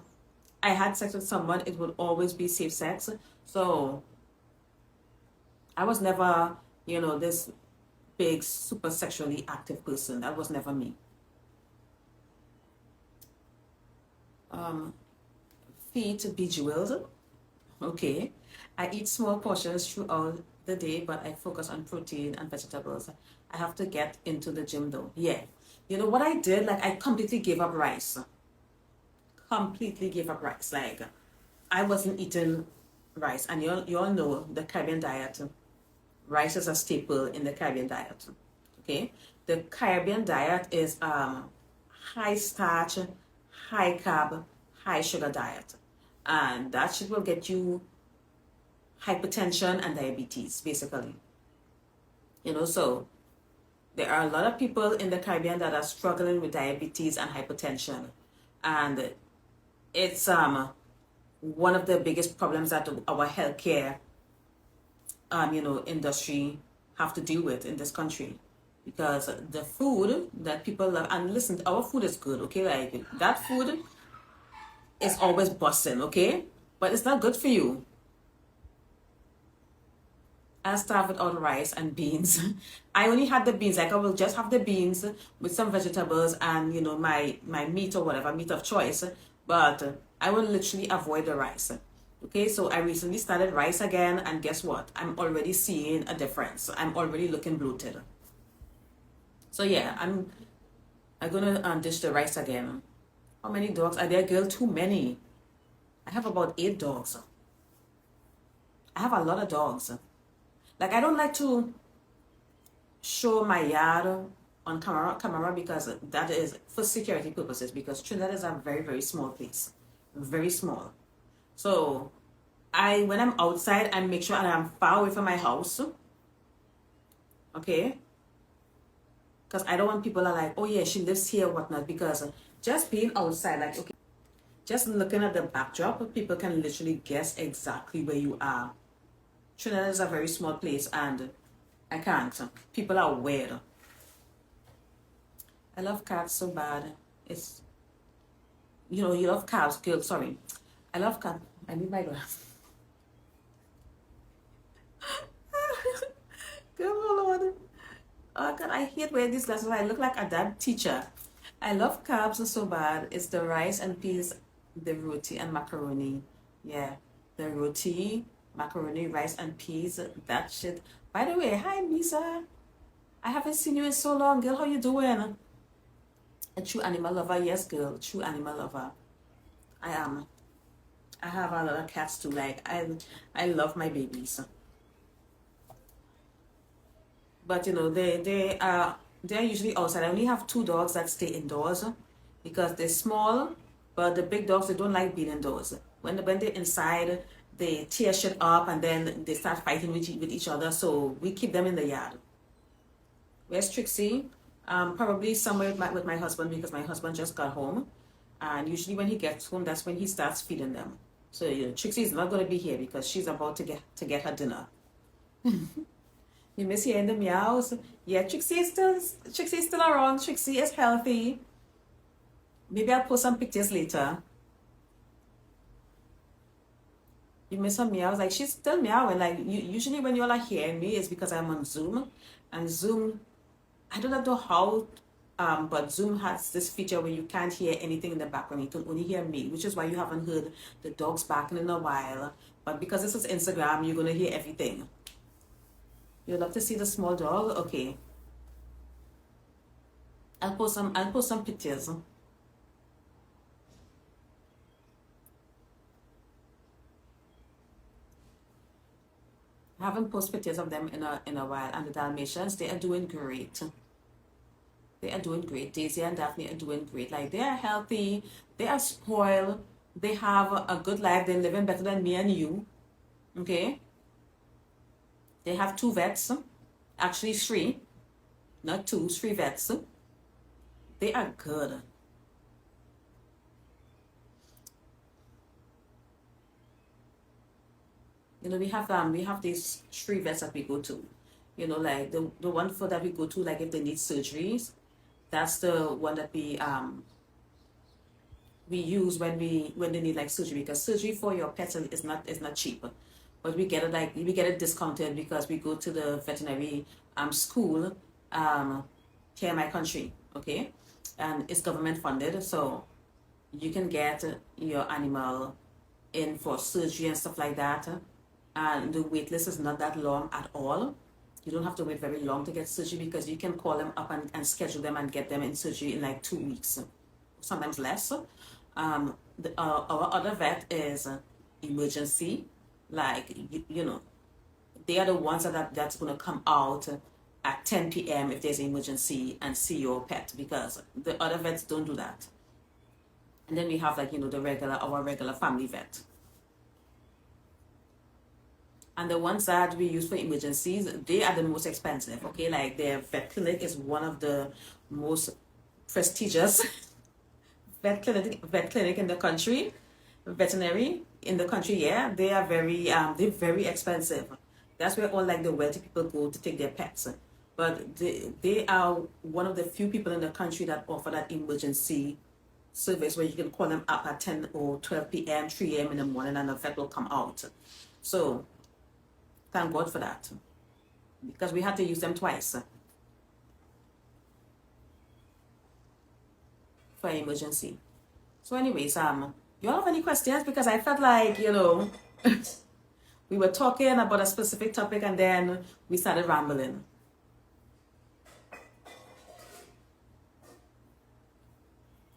Speaker 3: had sex with someone, it would always be safe sex. So I was never, this big, super sexually active person. That was never me. Feet bejeweled. Okay. I eat small portions throughout the day, but I focus on protein and vegetables. I have to get into the gym though. Yeah. What I did, like I completely gave up rice. Like I wasn't eating rice. And you all know the Caribbean diet. Rice is a staple in the Caribbean diet. Okay? The Caribbean diet is high starch, high carb, high sugar diet. And that shit will get you hypertension and diabetes, basically. So there are a lot of people in the Caribbean that are struggling with diabetes and hypertension. And it's one of the biggest problems that our healthcare industry have to deal with in this country. because the food that people love, and listen, our food is good, okay? Like that food is always busting, okay? But it's not good for you. I'll start without rice and beans. I only had the beans. Like I will just have the beans with some vegetables and you know my meat or whatever meat of choice. But I will literally avoid the rice. Okay, so I recently started rice again, and guess what? I'm already seeing a difference. I'm already looking bloated. So yeah, I'm gonna dish the rice again. How many dogs are there, girl? Too many. I have about 8 dogs. I have a lot of dogs. Like I don't like to show my yard on camera because that is for security purposes, because Trinidad is a very, very small place. Very small. So when I'm outside, I make sure I'm far away from my house. Okay? Because I don't want people are like, oh yeah, she lives here, whatnot. Because just being outside, like, okay, just looking at the backdrop, people can literally guess exactly where you are. Trinidad is a very small place and I can't. People are weird. I love cats so bad. It's, you know, you love cats, girl, sorry. I love cats. I need my glass. Good Lord. Oh God, I hate wearing these glasses. I look like a damn teacher. I love carbs so bad. It's the rice and peas, the roti and macaroni. Yeah, the roti, macaroni, rice and peas. That shit. By the way, hi Misa. I haven't seen you in so long, girl. How you doing? A true animal lover, yes, girl. True animal lover. I am. I have a lot of cats too. Like I love my babies. But you know, they're usually outside. I only have 2 dogs that stay indoors because they're small, but the big dogs, they don't like being indoors. When they're inside, they tear shit up and then they start fighting with each other. So we keep them in the yard. Where's Trixie? Probably somewhere with my husband, because my husband just got home. And usually when he gets home, that's when he starts feeding them. So you know, Trixie is not going to be here because she's about to get her dinner. You miss hearing the meows? Yeah, Trixie is still around. Trixie is healthy. Maybe I'll post some pictures later. You miss her meows? Like she's still meowing. Like usually when you all are hearing me, it's because I'm on Zoom. And Zoom, I don't know how, but Zoom has this feature where you can't hear anything in the background. You can only hear me, which is why you haven't heard the dogs barking in a while. But because this is Instagram, you're gonna hear everything. You'd love to see the small dog? Okay. I'll post some pictures. I haven't posted pictures of them in a while, and the Dalmatians, they are doing great. They are doing great. Daisy and Daphne are doing great. Like they are healthy, they are spoiled, they have a good life, they're living better than me and you. Okay? They have 2 vets, actually 3, not 2, 3 vets. They are good. You know, we have these 3 vets that we go to. You know, like the one for that we go to, like if they need surgeries, that's the one that we use when they need like surgery, because surgery for your pets is not cheap. But we get it discounted because we go to the veterinary school here in my country, okay? And it's government funded, so you can get your animal in for surgery and stuff like that. And the wait list is not that long at all. You don't have to wait very long to get surgery because you can call them up and schedule them and get them in surgery in like 2 weeks, sometimes less. Our other vet is emergency. Like, you know, they are the ones that's going to come out at 10 p.m. if there's an emergency and see your pet, because the other vets don't do that. And then we have like, you know, our regular family vet. And the ones that we use for emergencies, they are the most expensive, okay? Like their vet clinic is one of the most prestigious vet clinic in the country. Veterinary in the country, yeah, they are they're very expensive. That's where all like the wealthy people go to take their pets. but they are one of the few people in the country that offer that emergency service where you can call them up at 10 or 12 p.m., 3 a.m. in the morning, and the vet will come out. So thank God for that, because we had to use them twice for emergency. So anyways, you all have any questions? Because I felt like, we were talking about a specific topic and then we started rambling.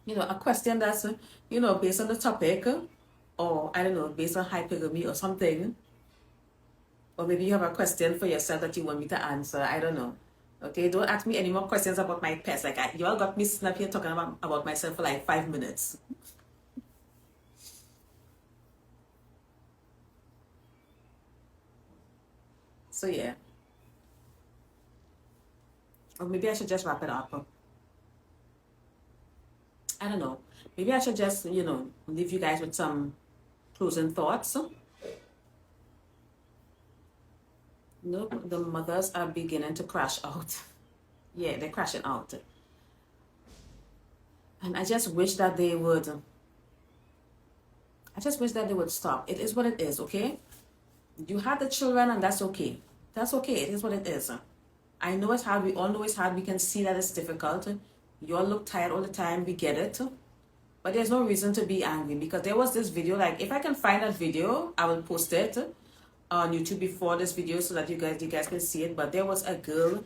Speaker 3: A question that's, based on the topic, or I don't know, based on hypergamy or something. Or maybe you have a question for yourself that you want me to answer. I don't know. Okay, don't ask me any more questions about my pets. Like, you all got me sitting up here talking about myself for like 5 minutes. So yeah. Or maybe I should just wrap it up. I don't know. Maybe I should just, leave you guys with some closing thoughts. Nope, the mothers are beginning to crash out. Yeah, they're crashing out. And I just wish that they would stop. It is what it is, okay? You had the children and that's okay. That's okay. It is what it is. I know it's hard. We all know it's hard. We can see that it's difficult. You all look tired all the time. We get it. But there's no reason to be angry, because there was this video. Like, if I can find that video, I will post it on YouTube before this video so that you guys can see it. But there was a girl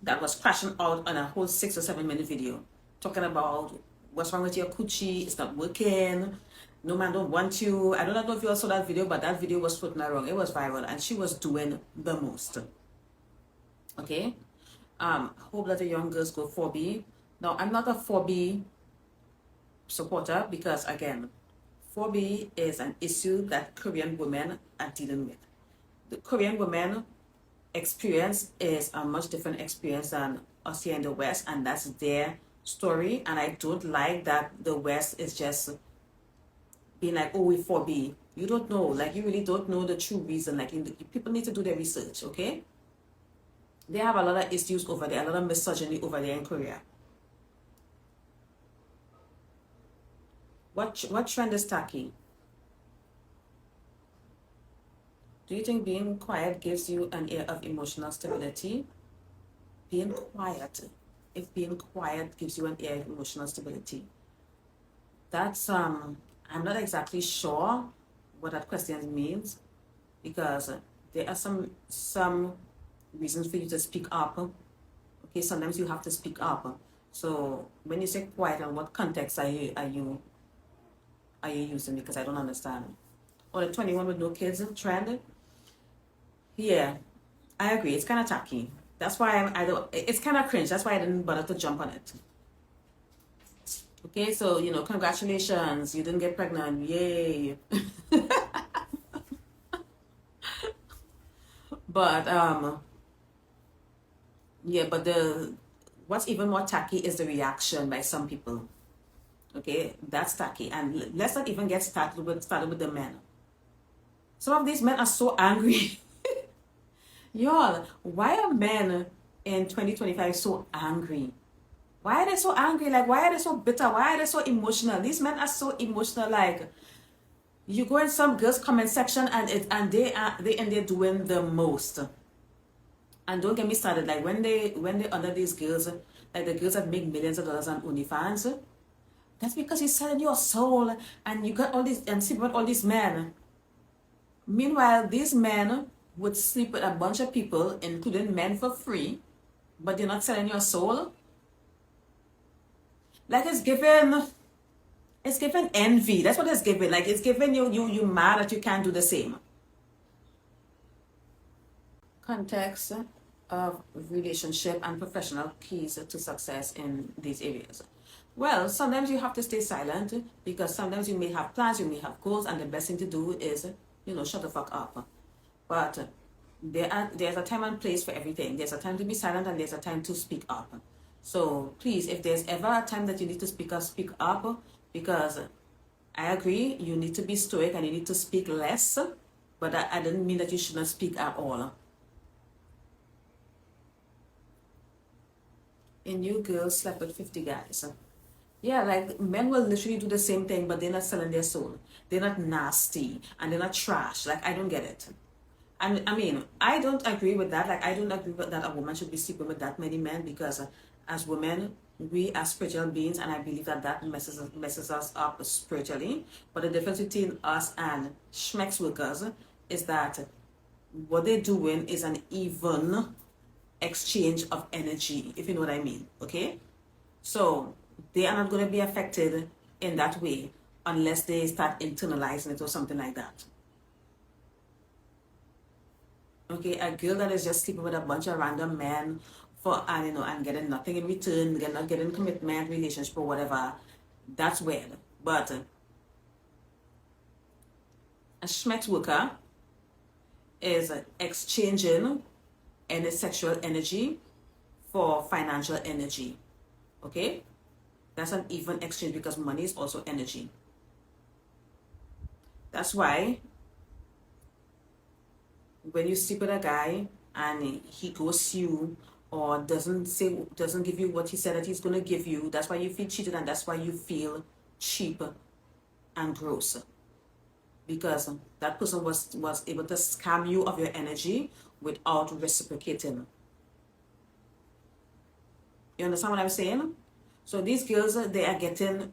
Speaker 3: that was crashing out on a whole 6 or 7 minute video talking about what's wrong with your coochie, it's not working, no man don't want you. I don't know if you all saw that video, but that video was putting her wrong. It was viral and she was doing the most. Okay, hope that the young girls go 4B. Now, I'm not a 4B supporter, because again, 4B is an issue that Korean women are dealing with. The Korean women experience is a much different experience than us here in the West, and that's their story. And I don't like that the West is just being like, oh, we're 4B. You don't know, like, you really don't know the true reason. Like, people need to do their research, okay? They have a lot of issues over there, a lot of misogyny over there in Korea. What trend is tacky? Do you think being quiet gives you an air of emotional stability? Being quiet. If being quiet gives you an air of emotional stability. That's, I'm not exactly sure what that question means, because there are some reasons for you to speak up. Okay, sometimes you have to speak up. So when you say quiet, in what context are you using? Because I don't understand. Or the 21 with no kids trend. Yeah, I agree. It's kind of tacky. That's why I don't. It's kind of cringe. That's why I didn't bother to jump on it. Okay, so congratulations, you didn't get pregnant. Yay. But yeah, but what's even more tacky is the reaction by some people. Okay, that's tacky. And let's not even get started with the men. Some of these men are so angry. Y'all, why are men in 2025 so angry? Why are they so angry? Like, why are they so bitter? Why are they so emotional? These men are so emotional. Like, you go in some girls' comment section and they end there doing the most. And don't get me started. Like, when they under these girls, like the girls that make millions of dollars on OnlyFans, that's because you're selling your soul and you got all these, and sleep with all these men. Meanwhile, these men would sleep with a bunch of people, including men, for free, but you're not selling your soul. Like, it's given envy. That's what it's given. Like, it's given you mad that you can't do the same. Context of relationship and professional keys to success in these areas. Well, sometimes you have to stay silent, because sometimes you may have plans, you may have goals, and the best thing to do is, shut the fuck up. But there's a time and place for everything. There's a time to be silent and there's a time to speak up. So please, if there's ever a time that you need to speak up, because I agree, you need to be stoic and you need to speak less, but I didn't mean that you should not speak at all. A new girl slept with 50 guys. Yeah, like men will literally do the same thing, but they're not selling their soul. They're not nasty and they're not trash. Like, I don't get it. I mean, I don't agree with that. Like, I don't agree with that a woman should be sleeping with that many men because as women, we are spiritual beings, and I believe that that messes us up spiritually. But the difference between us and schmex workers is that what they're doing is an even exchange of energy, if you know what I mean, okay? So they are not going to be affected in that way unless they start internalizing it or something like that. Okay, a girl that is just sleeping with a bunch of random men and getting nothing in return, not getting commitment, relationship or whatever, that's weird. But a schmex worker is exchanging any sexual energy for financial energy. Okay? That's an even exchange because money is also energy. That's why when you sleep with a guy and he ghosts you or doesn't give you what he said that he's going to give you, that's why you feel cheated, and that's why you feel cheap and gross, because that person was able to scam you of your energy without reciprocating. You understand what I'm saying? So these girls, they are getting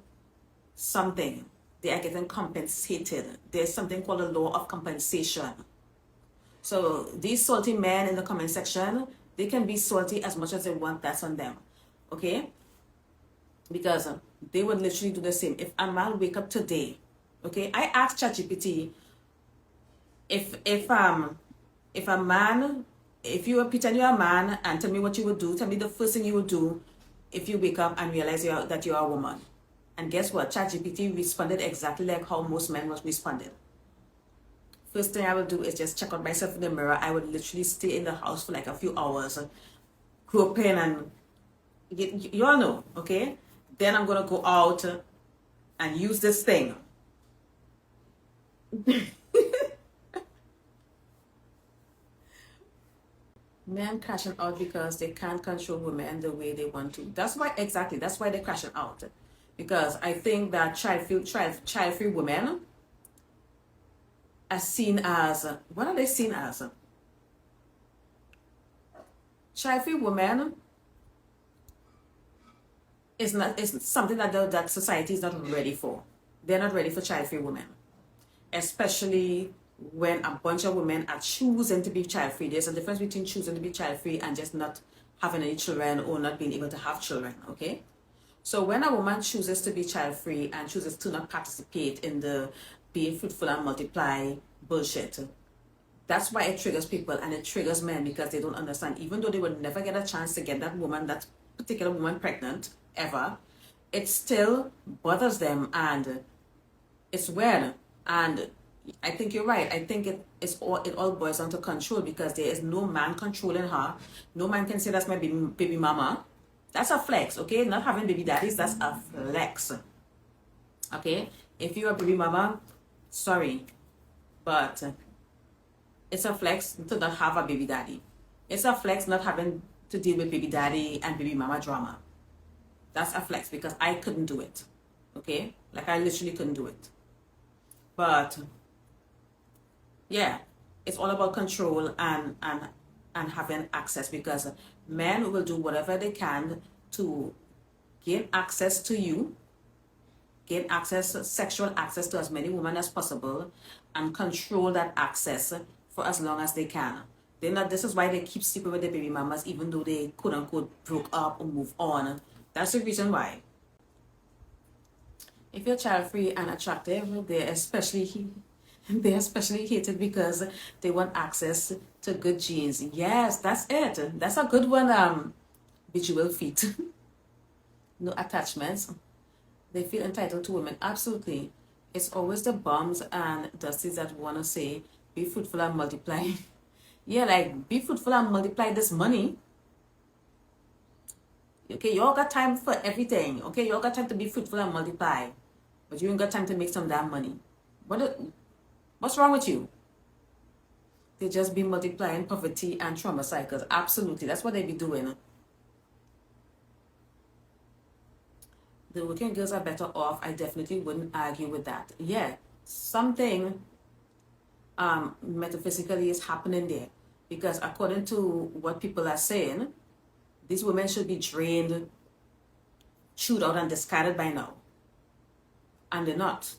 Speaker 3: something. They are getting compensated. There's something called a law of compensation. So these salty men in the comment section, they can be salty as much as they want. That's on them. Okay? Because they would literally do the same. If a man wake up today, okay? I asked ChatGPT if you were pretend you're a man and tell me what you would do, tell me the first thing you would do if you wake up and realize that you're a woman. And guess what? ChatGPT responded exactly like how most men was responded. First thing I would do is just check out myself in the mirror. I would literally stay in the house for like a few hours, groping and you all know, okay? Then I'm gonna go out and use this thing. Men crashing out because they can't control women the way they want to. That's why they're crashing out. Because I think that child-free women are seen as, what are they seen as? Child-free women is something that society is not ready for. They're not ready for child-free women, especially when a bunch of women are choosing to be child-free. There's a difference between choosing to be child-free and just not having any children or not being able to have children, okay? So when a woman chooses to be child-free and chooses to not participate in the being fruitful and multiply bullshit, that's why it triggers people, and it triggers men because they don't understand. Even though they would never get a chance to get that particular woman pregnant, ever, it still bothers them, and it's weird. And I think you're right. I think it all boils down to control, because there is no man controlling her. No man can say that's my baby mama. That's a flex, okay? Not having baby daddies, that's a flex. Okay? If you're a baby mama, sorry, but it's a flex to not have a baby daddy. It's a flex not having to deal with baby daddy and baby mama drama. That's a flex, because I couldn't do it. Okay? Like, I literally couldn't do it. But yeah, it's all about control and having access, because men will do whatever they can to gain access to you, sexual access to as many women as possible, and control that access for as long as they can. This is why they keep sleeping with their baby mamas, even though they quote unquote broke up or move on. That's the reason why. If you're child-free and attractive, they're especially hated because they want access to good genes. Yes, that's it. That's a good one. Visual feet. No attachments. They feel entitled to women. Absolutely. It's always the bums and dusties that want to say, be fruitful and multiply. Yeah, like, be fruitful and multiply this money. Okay, you all got time for everything. Okay, you all got time to be fruitful and multiply. But you ain't got time to make some damn money. What's wrong with you? They just be multiplying poverty and trauma cycles. Absolutely. That's what they be doing. the working girls are better off, I definitely wouldn't argue with that. Yeah, something metaphysically is happening there, because according to what people are saying, these women should be drained, chewed out, and discarded by now, and they're not.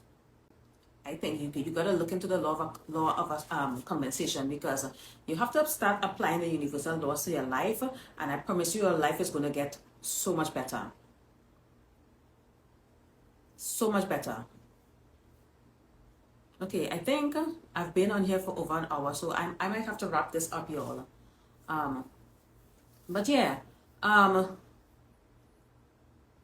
Speaker 3: I think you got to look into the law of compensation, because you have to start applying the universal laws to your life, and I promise you, your life is going to get so much better. So much better. Okay, I think I've been on here for over an hour, so I might have to wrap this up, y'all. But yeah, all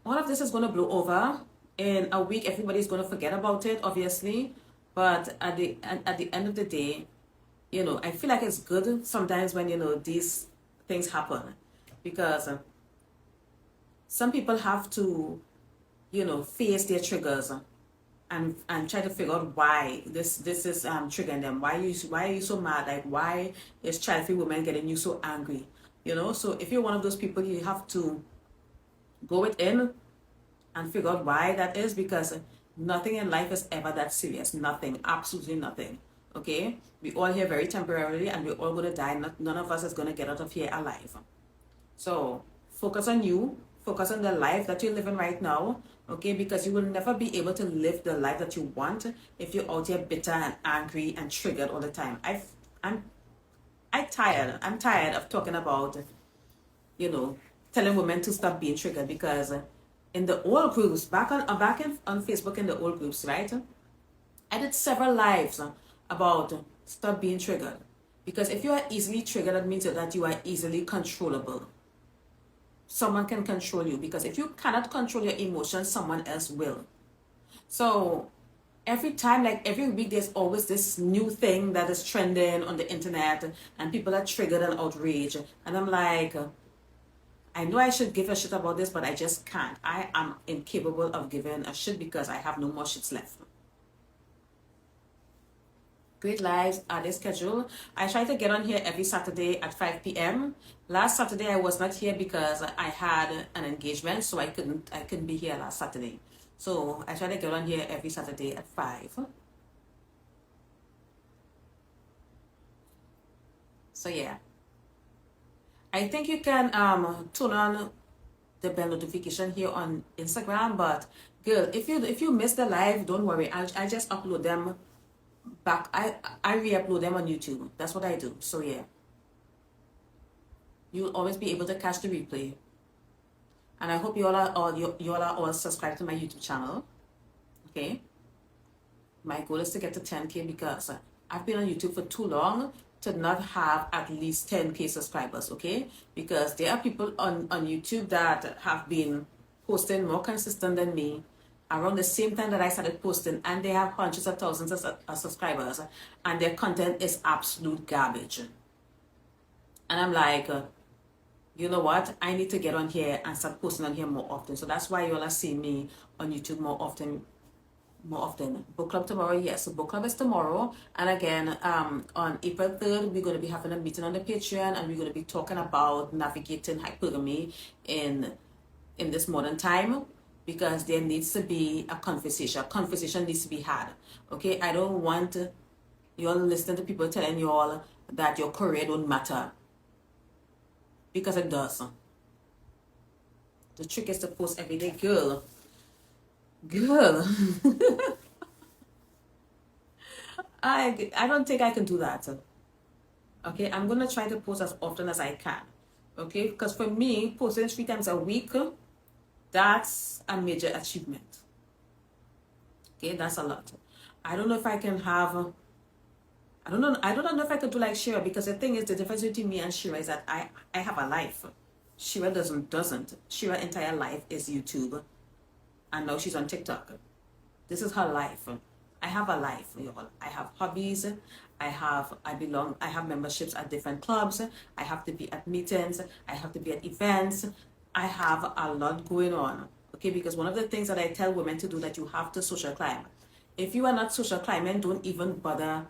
Speaker 3: of this is going to blow over. In a week, everybody's going to forget about it, obviously. But at the end of the day, you know, I feel like it's good sometimes when, you know, these things happen, because some people have to, you know, face their triggers and try to figure out why this is triggering them. Why are you so mad? Like, why is child-free women getting you so angry? You know, so if you're one of those people, you have to go within and figure out why that is, because nothing in life is ever that serious. Nothing, absolutely nothing. Okay, we all here very temporarily, and we're all gonna die. None of us is gonna get out of here alive. So focus on you. Focus on the life that you're living right now. Okay, because you will never be able to live the life that you want if you're out here bitter and angry and triggered all the time. I'm tired of talking about, you know, telling women to stop being triggered, because in the old groups, back on Facebook, in the old groups, right, I did several lives about stop being triggered, because if you are easily triggered, that means that you are easily controllable. Someone can control you, because if you cannot control your emotions, someone else will. So every time, like every week, there's always this new thing that is trending on the internet, and people are triggered and outraged, and I'm like, I know I should give a shit about this, but I just can't. I am incapable of giving a shit, because I have no more shits left. Great lives are their schedule. I try to get on here every Saturday at 5 p.m. Last Saturday I was not here because I had an engagement, so I couldn't be here last Saturday. So I try to get on here every Saturday at 5. So yeah. I think you can turn on the bell notification here on Instagram, but girl, if you miss the live, don't worry. I just upload them back. I re-upload them on YouTube. That's what I do. So yeah, you'll always be able to catch the replay. And I hope you all are all subscribed to my YouTube channel. Okay. My goal is to get to 10K, because I've been on YouTube for too long to not have at least 10K subscribers. Okay, because there are people on YouTube that have been posting more consistent than me around the same time that I started posting, and they have hundreds of thousands of subscribers, and their content is absolute garbage. And I'm like, you know what? I need to get on here and start posting on here more often. So that's why you all are seeing me on YouTube more often. Book club tomorrow, yes. So book club is tomorrow, and again, on April 3rd, we're going to be having a meeting on the Patreon, and we're going to be talking about navigating hypergamy in this modern time. Because there needs to be a conversation. A conversation needs to be had. Okay, I don't want you all listening to people telling you all that your career don't matter. Because it does. The trick is to post every day. Girl. I don't think I can do that. Okay, I'm gonna try to post as often as I can. Okay, because for me, posting 3 times a week, that's a major achievement. Okay, that's a lot. I don't know if I can have, I don't know if I could do like Shira, because the thing is, the difference between me and Shira is that I have a life. Shira doesn't. Shira's entire life is YouTube, and now she's on TikTok. This is her life. I have a life, y'all. I have hobbies. I have memberships at different clubs. I have to be at meetings. I have to be at events. I have a lot going on, okay? Because one of the things that I tell women to do, that you have to social climb. If you are not social climbing, don't even bother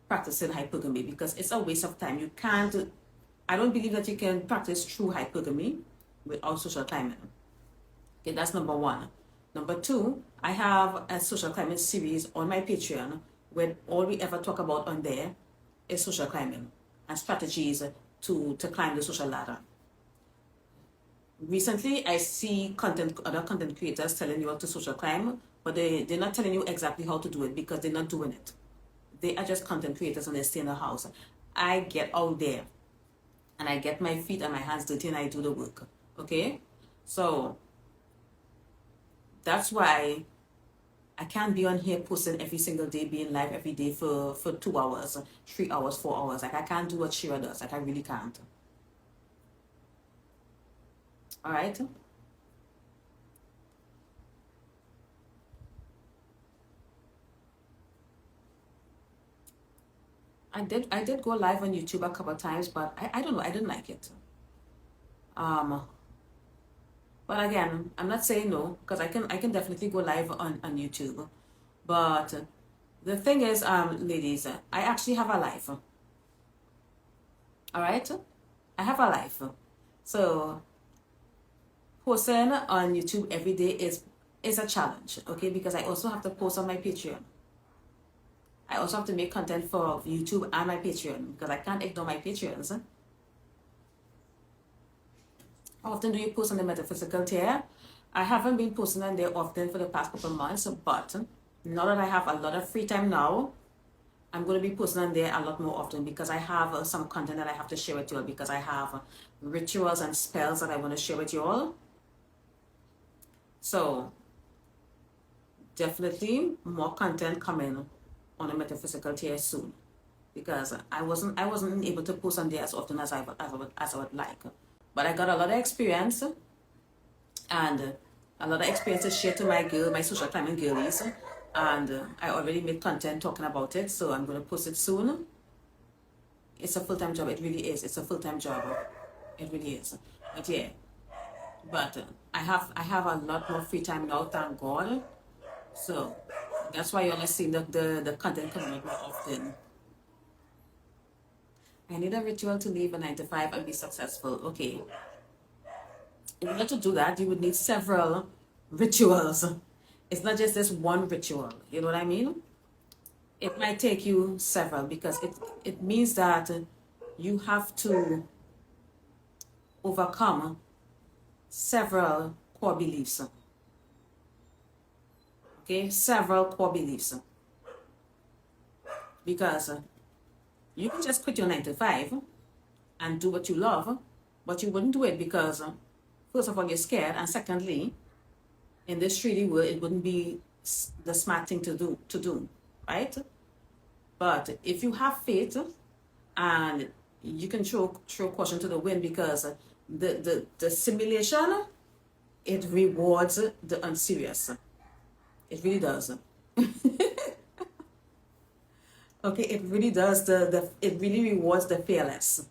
Speaker 3: practicing hypergamy, because it's a waste of time. You can't, I don't believe that you can practice true hypergamy without social climbing. Okay, that's number 1. Number two, I have a social climbing series on my Patreon where all we ever talk about on there is social climbing and strategies to climb the social ladder. Recently, I see other content creators telling you how to social climb, but they're not telling you exactly how to do it because they're not doing it. They are just content creators and they stay in the house. I get out there and I get my feet and my hands dirty and I do the work. Okay? So that's why I can't be on here posting every single day, being live every day for 2 hours, 3 hours, 4 hours. Like I can't do what Shira does. Like I really can't. All right? I did go live on YouTube a couple of times, but I don't know, I didn't like it. But again, I'm not saying no, because I can definitely go live on YouTube. But the thing is, ladies, I actually have a life. All right? I have a life. So posting on YouTube every day is a challenge, okay? Because I also have to post on my Patreon. I also have to make content for YouTube and my Patreon because I can't ignore my Patreons. How often do you post on the metaphysical tier? I haven't been posting on there often for the past couple of months, but now that I have a lot of free time now, I'm going to be posting on there a lot more often because I have some content that I have to share with you all, because I have rituals and spells that I want to share with you all. So definitely more content coming on the metaphysical tier soon, because I wasn't able to post on there as often as I would like. But I got a lot of experience and a lot of experience to share to my social climbing girlies, and I already made content talking about it, so I'm going to post it soon. It's a full-time job. It really is. It's a full-time job. It really is. But yeah, but I have a lot more free time now, thank God. So that's why you're only seeing the content coming out more often. I need a ritual to leave a 9 to 5 and be successful. Okay. In order to do that, you would need several rituals. It's not just this one ritual. You know what I mean? It might take you several, because it means that you have to overcome several core beliefs. Okay? Several core beliefs. Because you can just quit your 9 to 5 and do what you love, but you wouldn't do it because, first of all, you're scared, and secondly, in this 3D world, it wouldn't be the smart thing to do, right? But if you have faith, and you can throw caution to the wind, because the simulation, it rewards the unserious. It really does. Okay, it really does. It really rewards the fearless.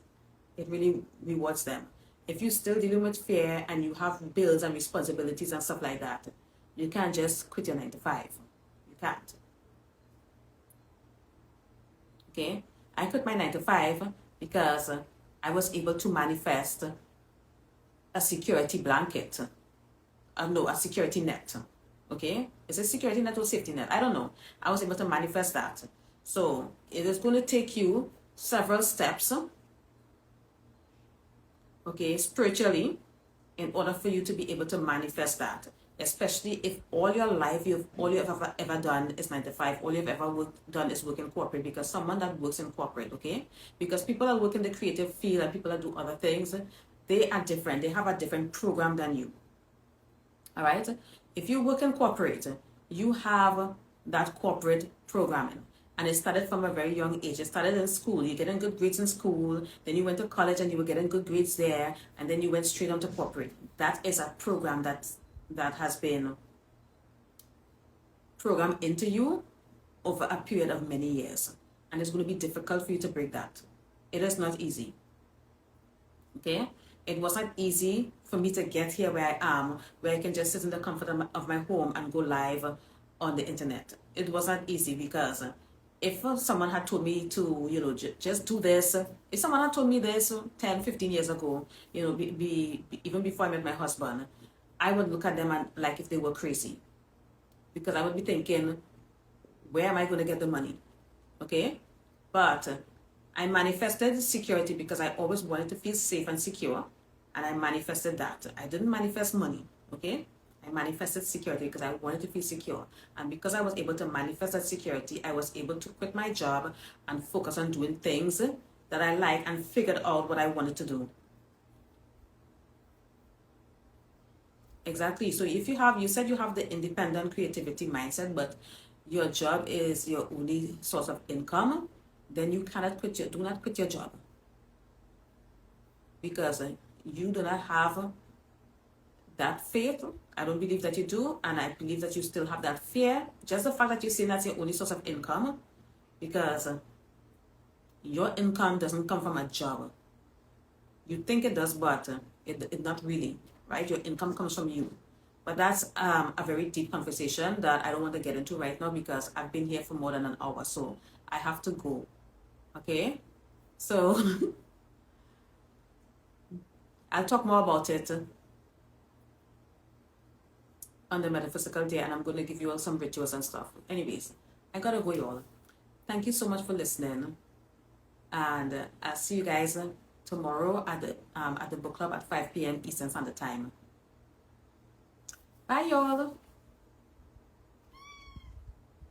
Speaker 3: It really rewards them. If you're still dealing with fear and you have bills and responsibilities and stuff like that, you can't just quit your 9 to 5. You can't. Okay, I quit my 9 to 5 because I was able to manifest a security blanket. No, a security net. Okay, is it security net or safety net? I don't know. I was able to manifest that. So it is going to take you several steps, okay, spiritually, in order for you to be able to manifest that. Especially if all your life all you've ever done is 9 to 5, all you've ever done is work in corporate. Because someone that works in corporate, okay, because people that work in the creative field and people that do other things, they are different. They have a different program than you. All right. If you work in corporate, you have that corporate programming. And it started from a very young age. It started in school. You're getting good grades in school. Then you went to college and you were getting good grades there. And then you went straight on to corporate. That is a program that has been programmed into you over a period of many years. And it's going to be difficult for you to break that. It is not easy. Okay? It wasn't easy for me to get here where I am, where I can just sit in the comfort of my home and go live on the internet. It wasn't easy, because if someone had told me to, just do this, if someone had told me this 10, 15 years ago, even before I met my husband, I would look at them like if they were crazy. because I would be thinking, where am I going to get the money? Okay? But I manifested security because I always wanted to feel safe and secure. And I manifested that. I didn't manifest money. Okay? I manifested security because I wanted to feel secure. And because I was able to manifest that security, I was able to quit my job and focus on doing things that I like and figured out what I wanted to do. Exactly. So if you said you have the independent creativity mindset, but your job is your only source of income, then you cannot do not quit your job. Because you do not have that faith. I don't believe that you do, and I believe that you still have that fear. Just the fact that you're saying that's your only source of income, because your income doesn't come from a job. You think it does, but it not really, right? Your income comes from you. But that's a very deep conversation that I don't want to get into right now because I've been here for more than an hour, so I have to go. Okay? So I'll talk more about it on the metaphysical day, and I'm going to give you all some rituals and stuff. Anyways, I gotta go, y'all. Thank you so much for listening, and I'll see you guys tomorrow at the book club at 5 p.m. Eastern Standard Time. Bye, y'all.